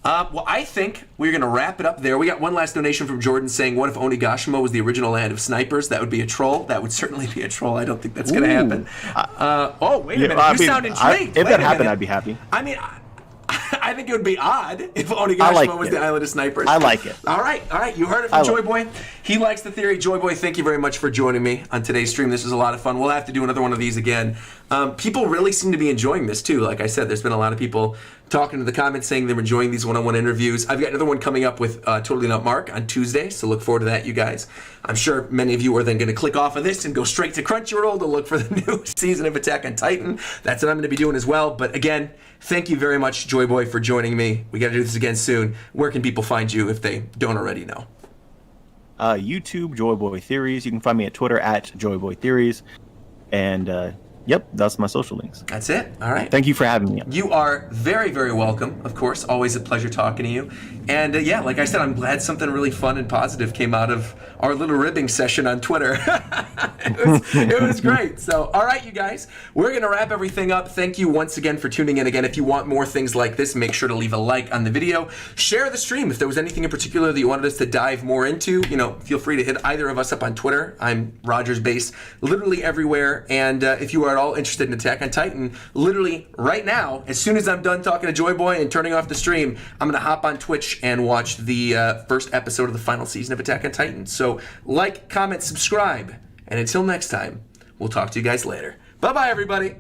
Well, I think we're going to wrap it up there. We got one last donation from Jordan saying, what if Onigashima was the original land of snipers? That would be a troll. That would certainly be a troll. I don't think that's going to happen. Wait a minute. You sound intrigued. If that happened, I'd be happy. I mean, I think it would be odd if Onigashima was the island of snipers. I like it. All right. You heard it from Joy Boy. He likes the theory. Joy Boy, thank you very much for joining me on today's stream. This was a lot of fun. We'll have to do another one of these again. People really seem to be enjoying this too. Like I said, there's been a lot of people talking to the comments saying they're enjoying these one-on-one interviews. I've got another one coming up with Totally Not Mark on Tuesday, so look forward to that, you guys. I'm sure many of you are then going to click off of this and go straight to Crunchyroll to look for the new season of Attack on Titan. That's what I'm going to be doing as well. But again, thank you very much, Joy Boy, for joining me. We got to do this again soon. Where can people find you if they don't already know? YouTube, Joy Boy Theories. You can find me at Twitter at Joy Boy Theories. And yep, that's my social links. That's it. All right. Thank you for having me. You are very, very welcome. Of course, always a pleasure talking to you. And yeah, like I said, I'm glad something really fun and positive came out of our little ribbing session on Twitter. it was great. So, all right, you guys, we're going to wrap everything up. Thank you once again for tuning in. Again, if you want more things like this, make sure to leave a like on the video. Share the stream. If there was anything in particular that you wanted us to dive more into, feel free to hit either of us up on Twitter. I'm RogersBase, literally everywhere. And if you are at all interested in Attack on Titan, literally right now, as soon as I'm done talking to Joy Boy and turning off the stream, I'm going to hop on Twitch and watch the first episode of the final season of Attack on Titan. So like, comment, subscribe, and until next time, we'll talk to you guys later. Bye-bye, everybody.